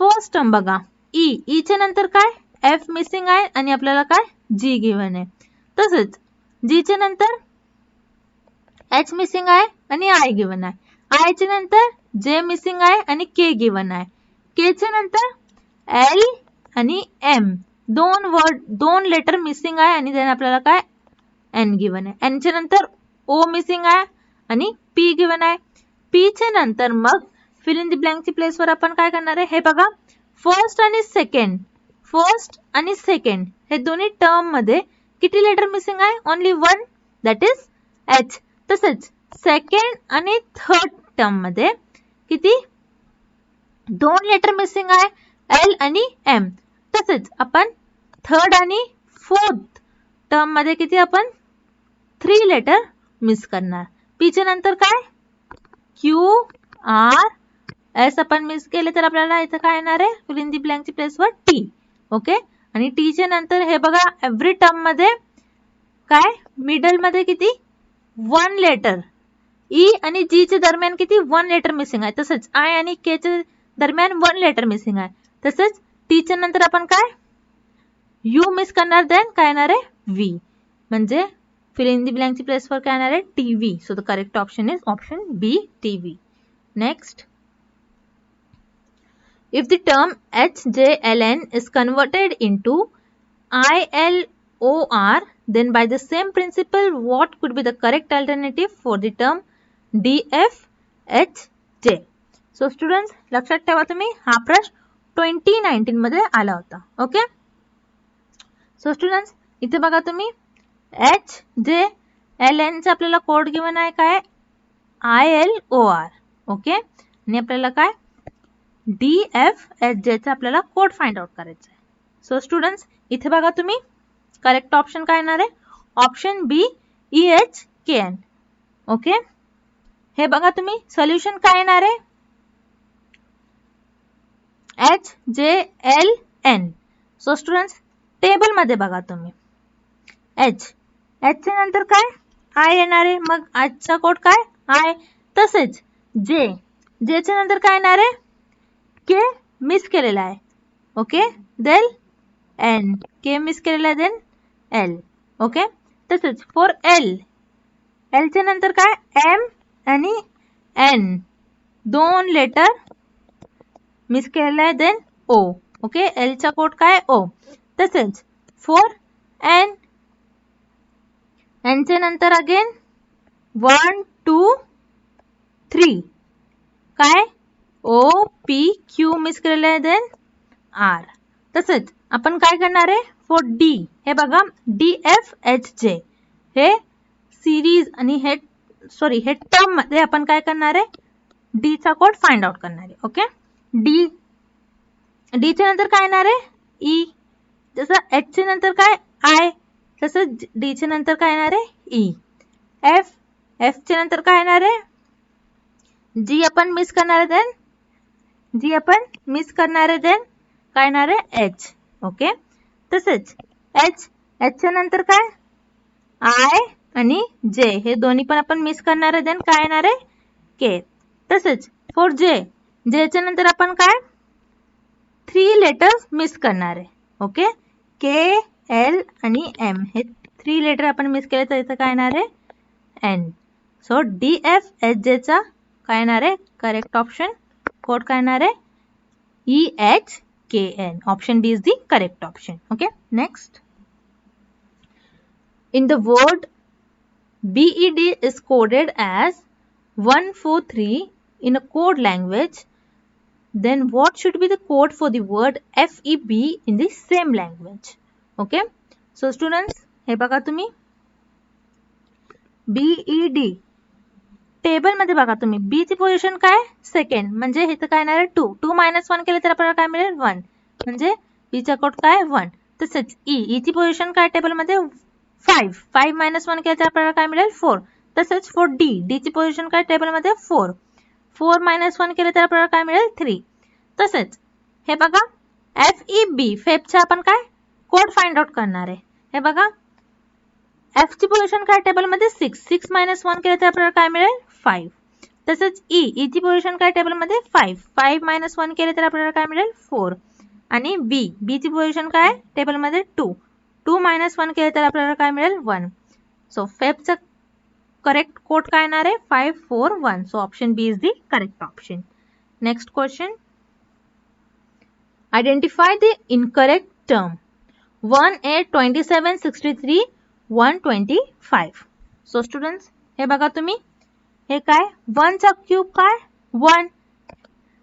फर्स्ट टर्म बघा ई च्या नंतर काय एफ मिसिंग आहे आणि आपल्याला काय जी गिवन आहे. तसंच जी च्या नंतर एच मिसिंग आहे आणि आय गिवन आहे. आय च्या नंतर जे मिसिंग आहे आणि के गिवन आहे. के च्या नंतर एल आणि एम दोन लेटर मिसिंग आहे आणि देन आपल्याला काय एन गिवन आहे. एन च्या नंतर ओ मिसिंग आहे आणि पी गिवन आहे. पी च्या नंतर मग फिल इन द ब्लँक ची प्लेस वर आपण काय करणार आहे हे बघा फर्स्ट आणि सेकंड हे दोन्ही टर्म मध्ये किती लेटर मिसिंग आहे only one that is H. तसेच सेकंड आणि थर्ड टर्म मध्ये किती 2 लेटर मिसिंग आहे एल आणि एम. तसेच आपण थर्ड आणि फोर्थ टर्म मध्ये किती आपण 3 लेटर मिस करणार. पी च्या नंतर काय क्यू आर एस आपण मिस केले तर आपल्याला इथं काय येणार आहे फिल इन दी ब्लँक ची प्लेस वर टी. ओके आणि टी च्या नंतर हे बघा एव्हरी टर्म मध्ये काय मिडल मध्ये किती 1 लेटर ई आणि जी च्या दरम्यान किती 1 लेटर मिसिंग आहे. तसंच आय आणि के च्या दरम्यान 1 लेटर मिसिंग आहे. तसंच टी च्या नंतर आपण काय यू मिस करणार देन काय येणार आहे व्ही म्हणजे फिल इन दी ब्लँक ची प्लेस वर काय येणार आहे TV. So the correct option is option B TV. Next. If the term HJLN is converted into ILOR, then by the same principle, what could be the correct alternative for the term DFHJ? So students, लक्षात ठेवा तुम्ही हा प्रश्न 2019 मध्ये आला होता. Okay so students इथे बघा तुम्ही HJLN चा आपल्याला कोड गिवन आहे काय ILOR. ओके आणि आपल्याला काय DFHJ चा आपल्याला कोड फाइंड आउट करायचा आहे. सो स्टुडंट्स इथे बघा तुम्ही करेक्ट ऑप्शन काय येणार आहे ऑप्शन बी EHKN. ओके हे बघा तुम्ही सोल्युशन काय येणार आहे HJLN. सो स्टुडंट्स टेबल मध्ये बघा तुम्ही एच च्या नंतर काय आय येणार आहे मग आजचा कोड काय आय. तसेच जे च्या नंतर काय येणार आहे के मिस केलेला आहे. ओके देन एन के मिस केलेला आहे देन एल. ओके तसेच फॉर एल च्या नंतर काय एम आणि एन 2 लेटर मिस केलेला आहे देन ओ. ओके एल चा कोड काय ओ. तसेच फॉर एन च्या नंतर अगेन 1 2 3 काय ओ पी क्यू मिस केलेलं आहे देन आर. तसंच आपण काय करणार आहे फॉर डी हे बघा DFHJ हे सिरीज आणि हे सॉरी हे टर्म मध्ये आपण काय करणार आहे, डी चा कोड फाइंड आउट करणार आहे. ओके, डी च्या नंतर काय येणार आहे, ई. जसं एच च्या नंतर काय, आय. तसं डी च्या नंतर काय येणार आहे, ई. एफ च्या नंतर काय येणार आहे, जी आपण मिस करणार आहे देन काय येणार आहे, एच. ओके, तसेच एच च्या नंतर काय, आय आणि जे, हे दोन्ही पण आपण मिस करणार आहे देन काय येणार आहे, के. तसेच फॉर जे च्या नंतर आपण काय 3 लेटर्स मिस करणार आहे. ओके, के, एल आणि एम, हे 3 लेटर आपण मिस केले तर इथं काय येणार आहे, N. So D F H J चा काय येणार आहे, करेक्ट ऑप्शन कोड काय येणार आहे, E H K N. Option B is the correct option. Okay, next. In the word BED is coded as 143 in a code language, then what should be the code for the word FEB in the same language? Okay, so students, हे बघा तुम्ही BED table मध्ये बघा तुम्ही, बी ची position काय, second, म्हणजे इथं काय येणार आहे 2. 2 - 1 केले तर आपल्याला काय मिळेल, 1. म्हणजे बी चा कोड काय, 1. तसेच ई ची पोझिशन काय टेबल मध्ये, 5. 5 - 1 केले तर आपल्याला काय मिळेल, 4. तसेच फॉर डी ची पोझिशन काय टेबल मध्ये, 4. 4 - 1 केले तर आपल्याला काय मिळेल, 3. तसेच हे बघा FEB फेबचा आपण काय कोड फाइंड आउट करणार आहे. हे बघा एफ ची पोझिशन काय टेबल मध्ये, 6. 6 - 1 केले तर आपल्याला काय मिळेल, 5. तसेच ई ची पोझिशन काय टेबल मध्ये, 5. 5 - 1 केले तर आपल्याला काय मिळेल, 4. आणि बी ची पोझिशन काय टेबल मध्ये, 2. 2 - 1 केले तर आपल्याला काय मिळेल, 1. सो फेबचा करेक्ट कोड काय येणार आहे, 5 4 1. So option B is the correct option. Next question. Identify the incorrect term 1 8 27 63 125. So students, हे बघा तुम्ही, हे काय 1 चा क्यूब काय 1.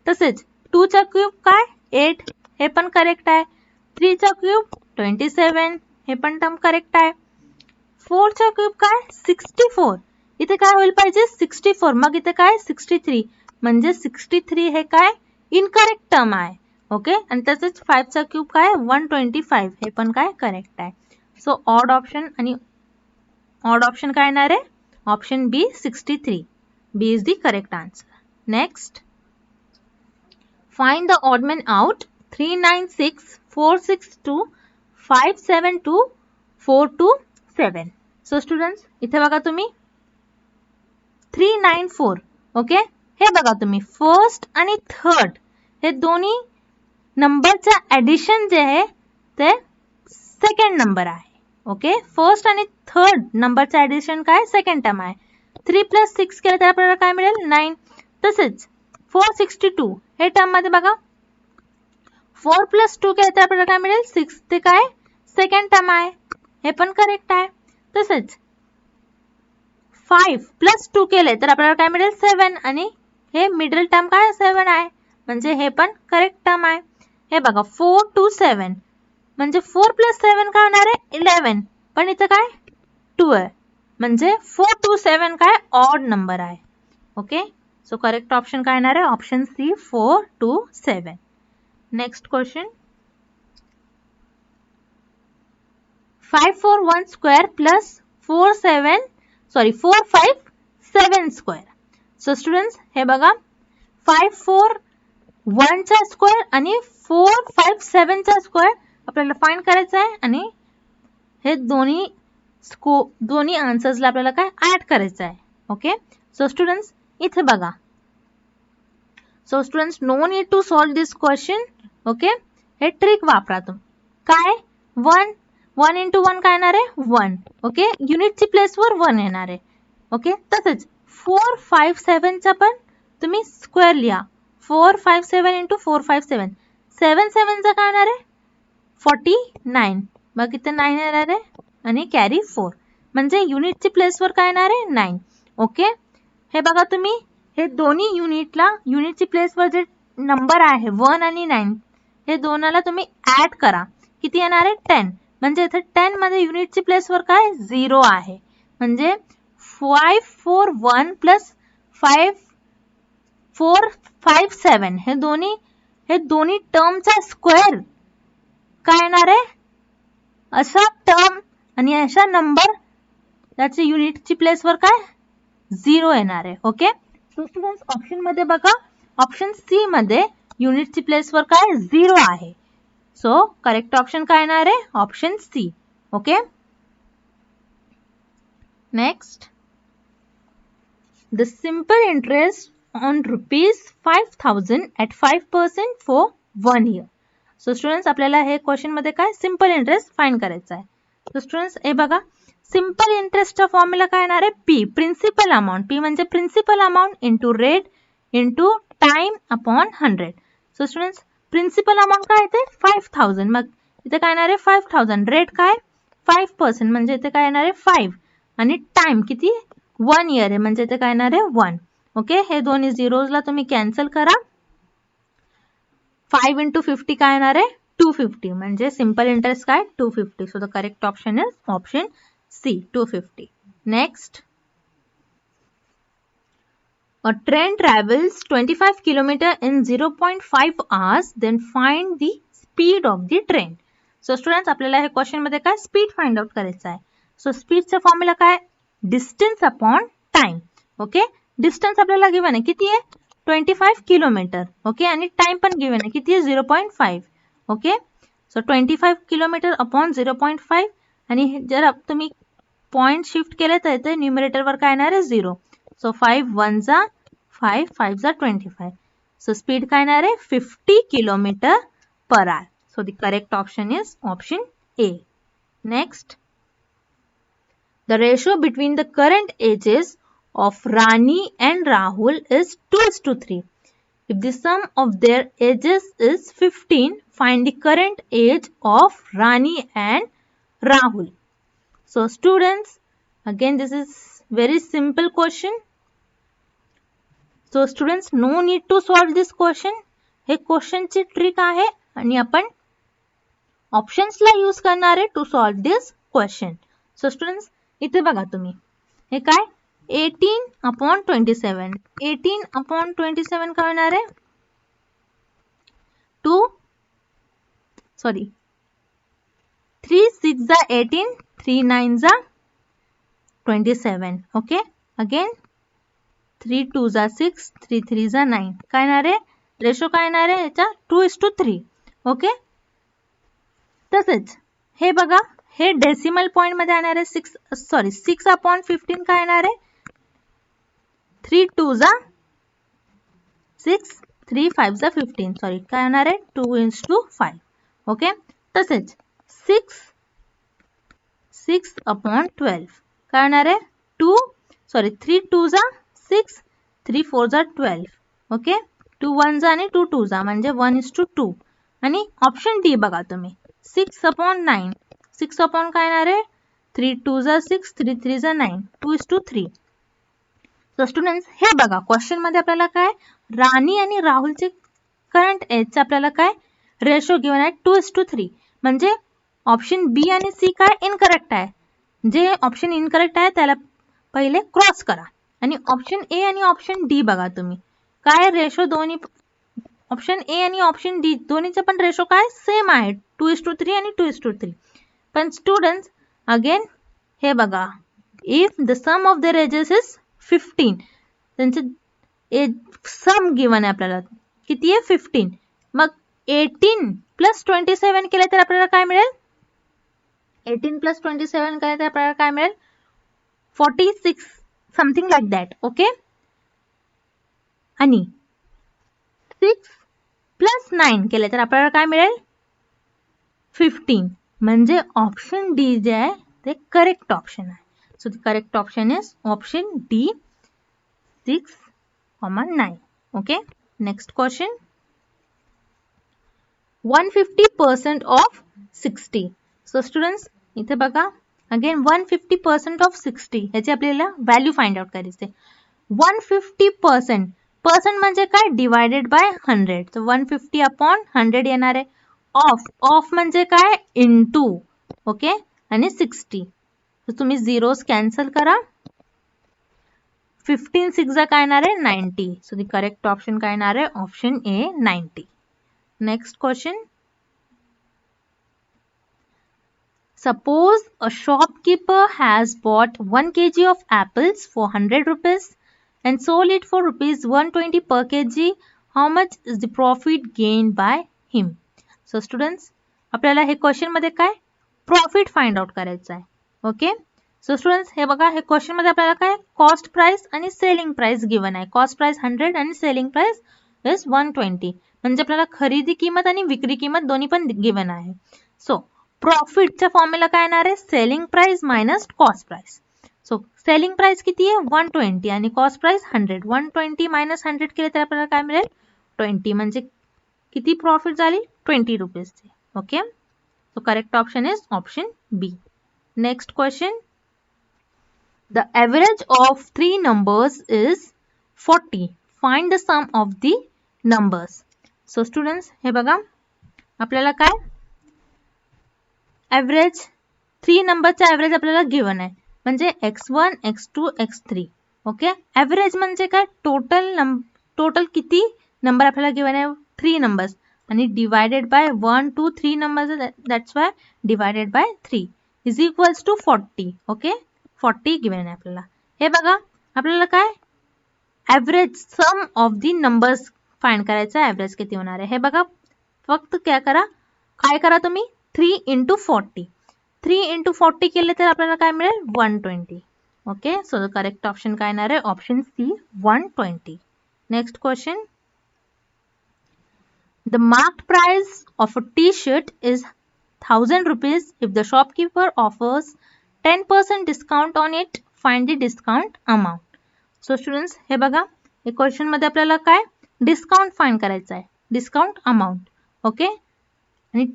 तसेच 2 चा क्यूब काय 8, हे पण करेक्ट आहे. 3 चा क्यूब 27, हे पण टर्म करेक्ट आहे. 4 चा क्यूब काय 64, इथे काय होईल पाहिजे 64, मग इथे काय 63, म्हणजे 63 हे काय इनकरेक्ट टर्म आहे. ओके, आणि तसेच 5 चा क्यूब काय 125, हे पण काय करेक्ट आहे. सो ऑड ऑप्शन, आणि ऑड ऑप्शन काय येणार आहे, option B 63. B is the correct answer. Next. Find the odd man out 396 462 572 427. So students, इथे बघा तुम्ही 394. ओके, हे बघा तुम्ही फर्स्ट आणि थर्ड हे दोन्ही नंबरचा ऍडिशन जे आहे ते सेकंड नंबर आहे. ओके, फर्स्ट आणि थर्ड नंबरचा ऍडिशन काय सेकंड टर्म आहे. 3 + 6 केले तर आपल्याला काय मिळेल, 9. तसेच 462 हे टर्म मध्ये बघा, 4 + 2 केले तर आपल्याला काय मिळेल, 6. ते काय सेकंड टर्म आहे, हे पण करेक्ट आहे. तसेच 5 + 2 केले तर आपल्याला काय मिळेल, 7, आणि हे मिडल टर्म काय 7 आहे, म्हणजे हे पण करेक्ट टर्म आहे. हे बघा 4 2 7, म्हणजे 4 + 7 काय होणार आहे 11, पण इथं काय 2 आहे, म्हणजे 4 2 7 काय ऑड नंबर आहे. ओके, सो करेक्ट ऑप्शन काय येणार आहे, option C 4 2 7. Next question. 5 4 1 square plus 4 5 7 square. So students, हे बघा 5 4 1 चा स्क्वेअर आणि 4 5 7 चा स्क्वेअर आपल्याला फाइंड करायचा आहे, आणि हे दोन्ही आन्सर्सला आपल्याला काय ऍड करायचं आहे. ओके, सो स्टुडंट्स इथे बघा. So students, no need to solve this question. Okay, हे ट्रिक वापरा तुम्ही. काय 1 × 1 काय येणार आहे 1. ओके, युनिटची प्लेसवर 1 येणार आहे. ओके, तसंच 4 5 7 चा पण तुम्ही स्क्वेअर लिहा. 4 5 7 × 4 5 7, 7 7 चा काय येणार आहे 49, मग इथे 9 येणार आहे आणि कॅरी 4, म्हणजे युनिटची प्लेसवर काय येणार आहे 9. ओके, हे बघा तुम्ही, हे दोन्ही युनिटची प्लेसवर जे नंबर आहे 1 आणि 9, हे दोनाला तुम्ही ऍड करा. किती येणार आहे 10, म्हणजे इथे 10 मध्ये युनिटची प्लेसवर काय 0 आहे, म्हणजे 541 प्लस 5457 हे दोन्ही टर्मचा स्क्वेअर काय येणार आहे, असा टर्म आणि अशा नंबर त्याचे युनिटची प्लेसवर काय 0 येणार आहे. ओके, सो स्टुडंट्स ऑप्शन मध्ये बघा, ऑप्शन सी मध्ये युनिटची प्लेसवर काय 0 आहे. सो करेक्ट ऑप्शन काय येणार आहे, option C. Okay, next, the simple interest on rupees 5000 at 5% for 1 year. So students आपल्याला हे क्वेश्चन मध्ये काय सिंपल इंटरेस्ट फाइंड करायचा आहे. सो स्टुडंट्स हे बघा, सिंपल इंटरेस्टचा फॉर्म्युला काय येणार आहे, पी प्रिन्सिपल अमाऊंट, पी म्हणजे principal amount into rate into time upon 100. So students principal amount काय येते 5000, मग इथे काय येणार आहे 5000, रेट काय 5% म्हणजे इथे काय येणार आहे 5 आणि टाइम किती 1 इयर आहे म्हणजे इथे काय येणार आहे 1. ओके, हे दोन्ही झिरोजला तुम्ही कॅन्सल करा. 5 into 50 काय येणार आहे 250 म्हणजे सिंपल इंटरेस्ट काय 250. So the correct option is option C 250. Next, a train travels 25 km in 0.5 hours, then find the speed of the train. So students आपल्याला हे क्वेश्चन मध्ये काय स्पीड फाइंड आउट करायचं आहे. सो स्पीडचा फॉर्म्युला काय distance upon time. Okay, distance आपल्याला given आहे किती आहे 25 किलोमीटर. ओके, आणि टाइम पण गिवन आहे किती आहे 0.5. ओके, सो 25 किलोमीटर अपॉन 0.5 आणि जर तुम्ही पॉइंट शिफ्ट केले तर इथे न्यूमरेटर वर काय येणार आहे 0. सो 5 1 जा 5 5 जा 25. सो स्पीड काय येणार आहे 50 kilometre per hour. So the correct option is option A. Next, the ratio between the current ages of Rani and Rahul is 2:3. If the sum of their ages is 15, find the current age of Rani and Rahul. So students, again this is very simple question. So students, no need to solve this question. हे question ची trick आहे आणि आपण options ला use करणार आहे to solve this question. So students, इथे बघा तुम्ही हे काय 18/27, 18/27 काय होणार आहे 3 6 जा 18, 3 9 जा 27. ओके, अगेन 3 2 जा 6, 3 3 जा 9 काय येणार आहे रेशो काय येणार आहे याचा 2:3. ओके, तसेच हे बघा, हे डेसिमल पॉइंट मध्ये येणार आहे 6/15 काय येणार आहे 3 2 जा 6, 3 5 जा 15 सॉरी काय येणार आहे 2:5. ओके, तसेच 6/12 काय येणार आहे 3 2 जा 6, 3 4 जा 12. ओके, 2 1 जा आणि 2 2 जा म्हणजे 1:2. आणि ऑप्शन डी बघा तुम्ही 6/9, 6 अपॉन काय येणार आहे 3 2 जा 6, 3 3 जा 9, 2:3. सो स्टुडंट्स हे बघा क्वेश्चन मध्ये आपल्याला काय राणी आणि राहुलचे करंट एजचे आपल्याला काय रेशो गिवन आहे 2:3 म्हणजे ऑप्शन बी आणि सी काय इनकरेक्ट आहे. जे ऑप्शन इनकरेक्ट आहे त्याला पहिले क्रॉस करा आणि ऑप्शन ए आणि ऑप्शन डी बघा तुम्ही काय रेशो दोन्ही ऑप्शन ए आणि ऑप्शन डी दोन्हीचे पण रेशो काय सेम आहे 2:3 आणि 2:3. पण स्टुडंट्स अगेन हे बघा if the sum of their ages is 15 त्यांचे एज सम गिवन आहे आपल्याला किती आहे 15, मग 18 + 27 केले तर आपल्याला काय मिळेल 18 + 27 केले तर आपल्याला काय मिळेल 46 समथिंग लाईक दॅट. ओके, आणि 6 + 9 केले तर आपल्याला काय मिळेल 15 म्हणजे ऑप्शन डी जे आहे ते करेक्ट ऑप्शन आहे. So the correct option is option D 6,9. Okay, next question 150% of 60. So students इथे बघा अगेन 150% ऑफ 60 याची आपल्याला व्हॅल्यू फाइंड आउट करायची. 150% पर्सेंट म्हणजे काय डिवायडेड बाय 100. तर 150/100 येणार आहे. ऑफ म्हणजे काय इंटू. ओके, आणि 60. तर तुम्ही झिरोज कॅन्सल करा. 15 6 काय येणार आहे 90. सो द करेक्ट ऑप्शन काय येणार आहे option A 90. Next question. Suppose a shopkeeper has bought 1 kg of apples for 100 rupees and sold it for rupees 120 per kg. How much is the profit gained by him? So students, आपल्याला हे question मध्ये काय profit find out करायचं आहे. Okay. So students हे बघा, हे question मध्ये आपल्याला काय कॉस्ट प्राइस आणि सेलिंग प्राइस गिवन आहे. कॉस्ट प्राइस 100 आणि सेलिंग प्राइस इज 120. म्हणजे आपल्याला खरेदी किंमत आणि विक्री किंमत दोन्ही पण गिवन आहे. सो प्रॉफिटचा फॉर्म्युला काय येणार आहे selling price minus cost price. So selling price किती आहे 120 आणि कॉस्ट प्राइस 100. 120 मायनस 100 केले तर आपल्याला काय मिळेल 20. म्हणजे किती प्रॉफिट झाली 20 रुपीजची. Okay. So correct option is option b. Next question. The average of 3 numbers is 40. Find the sum of the numbers. So students हे बघा, आपल्याला काय ॲव्हरेज 3 नंबरचा ॲव्हरेज आपल्याला गिवन आहे. म्हणजे x1 x2 x3. Okay. Average म्हणजे काय टोटल किती नंबर आपल्याला गिवन आहे 3 नंबर्स आणि divided by 1 2 3 numbers. That's why divided by 3 is equals to 40. ओके. 40 गिवन आहे आपल्याला. हे बघा, आपल्याला काय average sum of the numbers find करायचं. ॲव्हरेज किती होणार आहे हे बघा. फक्त काय करा तुम्ही 3 into 40. 3 into 40 केले तर आपल्याला काय मिळेल 120. Okay. So the correct option काय येणार आहे option C 120. Next question. The marked price of a T-shirt is 1000 rupees. If the shopkeeper offers 10% discount on it, find the discount amount. So students हे बघा, या क्वेश्चन मध्ये आपल्याला काय discount find करायचं आहे. Discount amount. ओके. आणि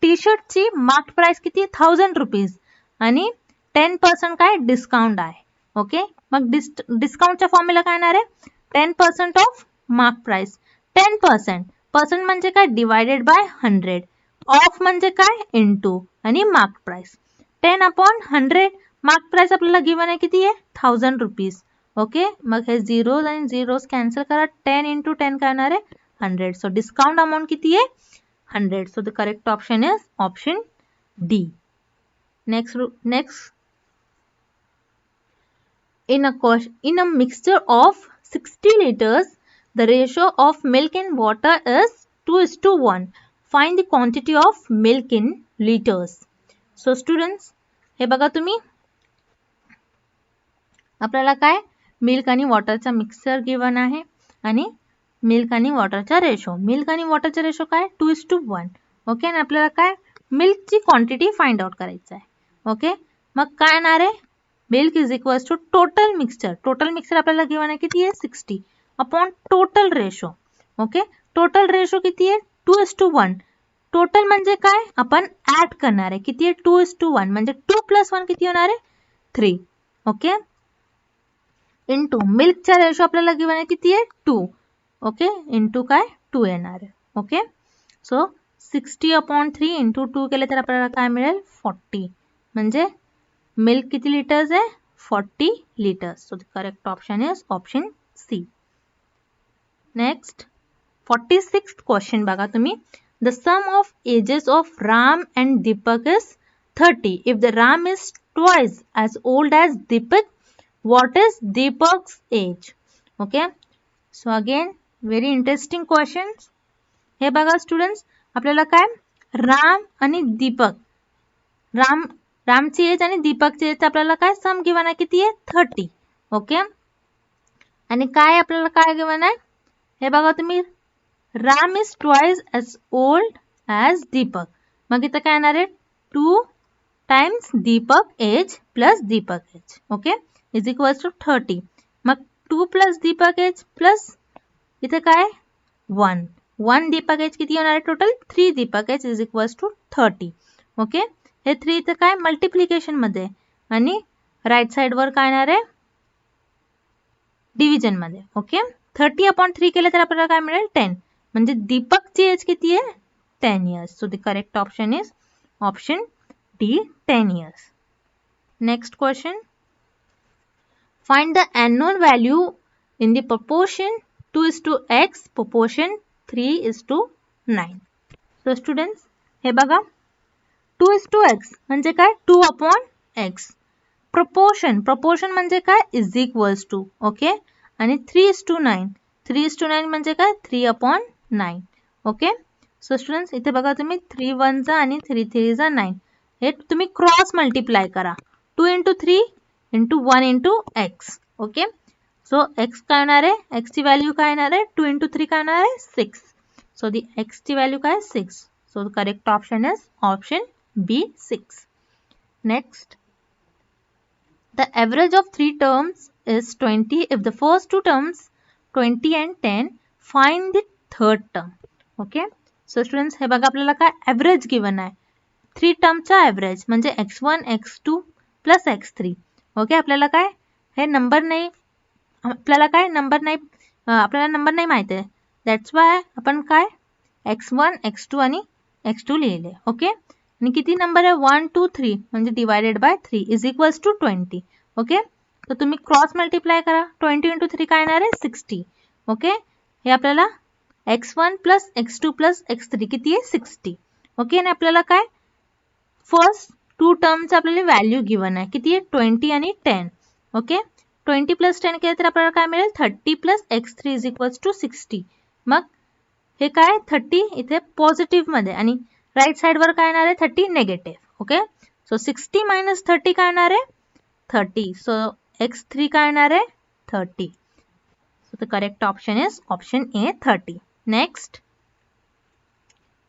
T शर्टची mark price किती 1000 रुपीज आणि 10% काय डिस्काउंट आहे. ओके. मग डिस्काउंटचा फॉर्म्युला काय येणार आहे 10% ऑफ मार्क प्राइस. 10% पर्सेंट म्हणजे काय डिवायडेड बाय 100. ऑफ म्हणजे काय इंटू आणि mark price. 10 upon 100. Mark price आपल्याला गिवन आहे किती आहे 1000 रुपीज. ओके. मग हे झिरोज आणि झिरोज कॅन्सल करा. 10 into 10 काय येणार आहे 100. सो डिस्काउंट अमाउंट किती आहे 100. So the correct option is option D. Next. In a mixture of 60 liters, the ratio of milk and water is 2:1. Find the quantity of milk in liters. So students हे बघा तुम्ही, आपल्याला काय milk आणि वॉटरचा mixture given आहे आणि milk आणि वॉटरचा ratio. Milk आणि वॉटरचा रेशो काय 2:1. ओके. आणि आपल्याला काय मिल्कची क्वांटिटी फाइंड आउट करायचं आहे. ओके. मग काय येणार आहे milk is equals to total mixture. Total mixture आपल्याला गिवन आहे किती आहे 60 upon total ratio. Okay. Total ratio किती आहे 2:1. टोटल म्हणजे काय आपण ऍड करणार आहे किती आहे 2:1 म्हणजे 2 + 1 किती होणार आहे 3. ओके. इंटू मिल्कचा रेशो आपल्याला गिवन आहे किती आहे 2. ओके. इंटू काय 2 येणार आहे. ओके. सो 60 अपॉन 3 इंटू 2 केले तर आपल्याला काय मिळेल 40. म्हणजे मिल्क किती लिटर्स आहे 40 litres. So the correct option is option C. Next 46th question बघा तुम्ही. The sum of ages of Ram and Deepak is 30. If the Ram is twice as old as Deepak, what is Deepak's age? Okay. So again very interesting questions. हे बघा students, आपल्याला काय राम आणि Deepak, रामची age आणि दीपकची age आपल्याला काय सम गिवन आहे किती आहे 30. ओके. आणि काय आपल्याला काय गिवन आहे हे बघा तुम्ही, Ram is twice as old as Deepak. मग इथं काय येणार आहे 2 times Deepak age plus Deepak age. Okay. Is equals to 30. मग 2 + दीपक एज प्लस इथे काय 1 दीपक एज किती होणार आहे total 3 Deepak age is equals to 30. Okay. हे 3 इथे काय मल्टिप्लिकेशन मध्ये आणि राईट साइड वर काय येणार आहे डिव्हिजन मध्ये. ओके. 30 अपॉन 3 केले तर आपल्याला काय मिळेल 10. म्हणजे दीपकची एज किती आहे 10 years. So the correct option is option D 10 years. Next question. Find the unknown value in the proportion 2:x proportion 3:9. So students, हे बघा 2:x म्हणजे काय 2/x. proportion म्हणजे काय is equals to ओके आणि 3:9 म्हणजे काय 3/9 ओके. सो स्टुडंट्स इथे बघा तुम्ही 3 1 चा आणि 3 3 चा 9 हे तुम्ही क्रॉस मल्टिप्लाय करा 2 into 3 into 1 into x okay. So x काय येणार आहे x ची व्हॅल्यू काय येणार आहे 2 into 3 काय येणार आहे 6. सो दी x ची व्हॅल्यू काय 6. So the correct option is option B 6. Next the average of three terms is 20 if the first two terms 20 and 10 find the third term. Okay. So students हे बघा आपल्याला काय average given आहे 3 टर्मचा average म्हणजे x1 x2 plus x3 okay. आपल्याला काय हे number नाही आपल्याला नंबर नाही माहिती आहे दॅट्स वाय आपण काय x1 x2 आणि x2 लिहिले ओके. आणि किती नंबर आहे 1 2 3 म्हणजे divided by 3 is equals to 20 okay. तर तुम्ही क्रॉस मल्टिप्लाय करा 20 into 3 काय येणार आहे 60 ओके. हे आपल्याला x1 plus x2 plus x3 किती आहे 60 ओके. आणि आपल्याला काय फर्स्ट टू टर्मचं आपल्याला व्हॅल्यू गिवन आहे किती आहे 20 आणि 10 ओके. 20 प्लस 10 केलं तर आपल्याला काय मिळेल 30 plus x3 is equals to 60. मग हे काय 30 इथे पॉझिटिव्ह मध्ये आणि राईट साइडवर काय येणार आहे 30 नेगेटिव्ह ओके. सो 60 मायनस 30 काय येणार आहे 30. सो x3 काय येणार आहे 30. So the correct option is option A 30. Next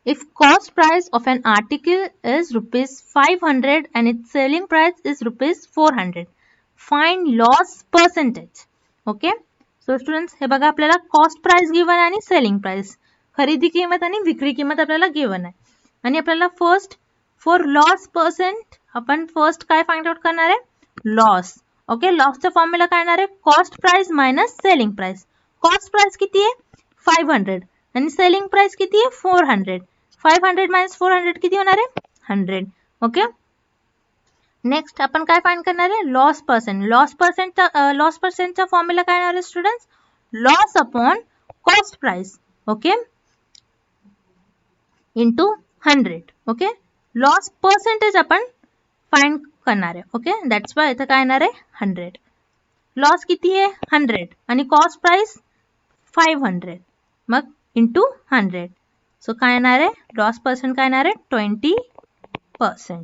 if cost price of an article is rupees 500 and its selling price is rupees 400 find loss percentage okay. So students हे बघा आपल्याला cost price given आणि selling price खरेदी किंमत आणि विक्री किंमत आपल्याला गिवन आहे आणि आपल्याला फर्स्ट फॉर लॉस पर्सेंट आपण फर्स्ट काय फाइंड आउट करणार आहे लॉस ओके. लॉसचा फॉर्म्युला काय येणार आहे cost price minus selling price. Cost price किती आहे 500 आणि सेलिंग प्राइस किती आहे 400. 500 मायनस 400 किती होणार आहे 100 ओके. नेक्स्ट आपण काय फाइंड करणार आहे लॉस पर्सेंट. लॉस पर्सेंटचा फॉर्म्युला काय येणार आहे students loss upon cost price okay into 100 okay. Loss percentage आपण फाइंड करणार आहे ओके. दॅट्स वाय इथं काय येणार आहे 100. लॉस किती आहे 100 आणि कॉस्ट प्राइस 500 मग इंटू 100. सो काय येणार आहे लॉस पर्सेंट काय येणार आहे 20%.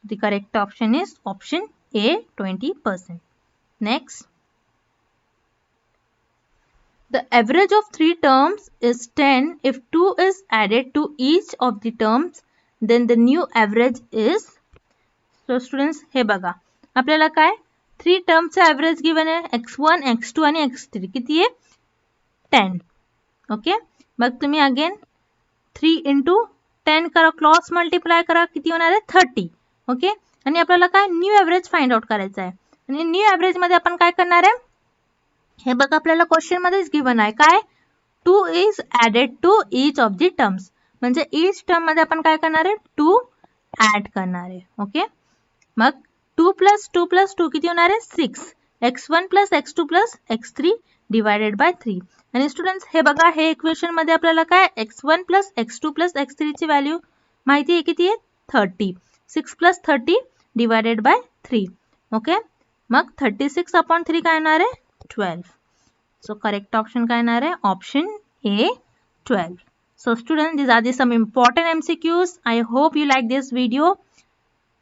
The correct option is option A 20%. Next the average of three terms is 10 if 2 is added to each of the terms then the new average is. so students हे बघा आपल्याला काय 3 टर्मचे ॲव्हरेज गिवन आहे x1 x2 आणि x3 किती आहे 10 okay. मग तुम्ही अगेन 3 into 10 करा क्रॉस मल्टिप्लाय करा किती होणार आहे 30 ओके. आणि आपल्याला काय न्यू ॲव्हरेज फाइंड आउट करायचं आहे आणि न्यू ॲव्हरेज मध्ये आपण काय करणार आहे हे बघा आपल्याला क्वेश्चन मध्येच गिवन आहे काय 2 is added to each of the terms म्हणजे ईच टर्म मध्ये आपण काय करणार आहे 2 ॲड करणार आहे ओके. मग 2 प्लस 2 प्लस 2 किती होणार आहे 6 x1 plus x2 plus x3 divided by 3. आणि स्टुडंट्स हे बघा हे इक्वेशन मध्ये आपल्याला काय x1 plus x2 plus x3 ची व्हॅल्यू माहिती आहे किती आहे 30. 6 प्लस 30 डिवायडेड बाय 3 ओके. मग 36 अपॉन 3 काय येणार आहे 12. So correct option काय येणार आहे option A 12. So students these are the some important MCQs. I hope you like this video.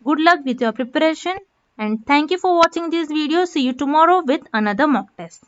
Good luck with your preparation and thank you for watching this video. See you tomorrow with another mock test.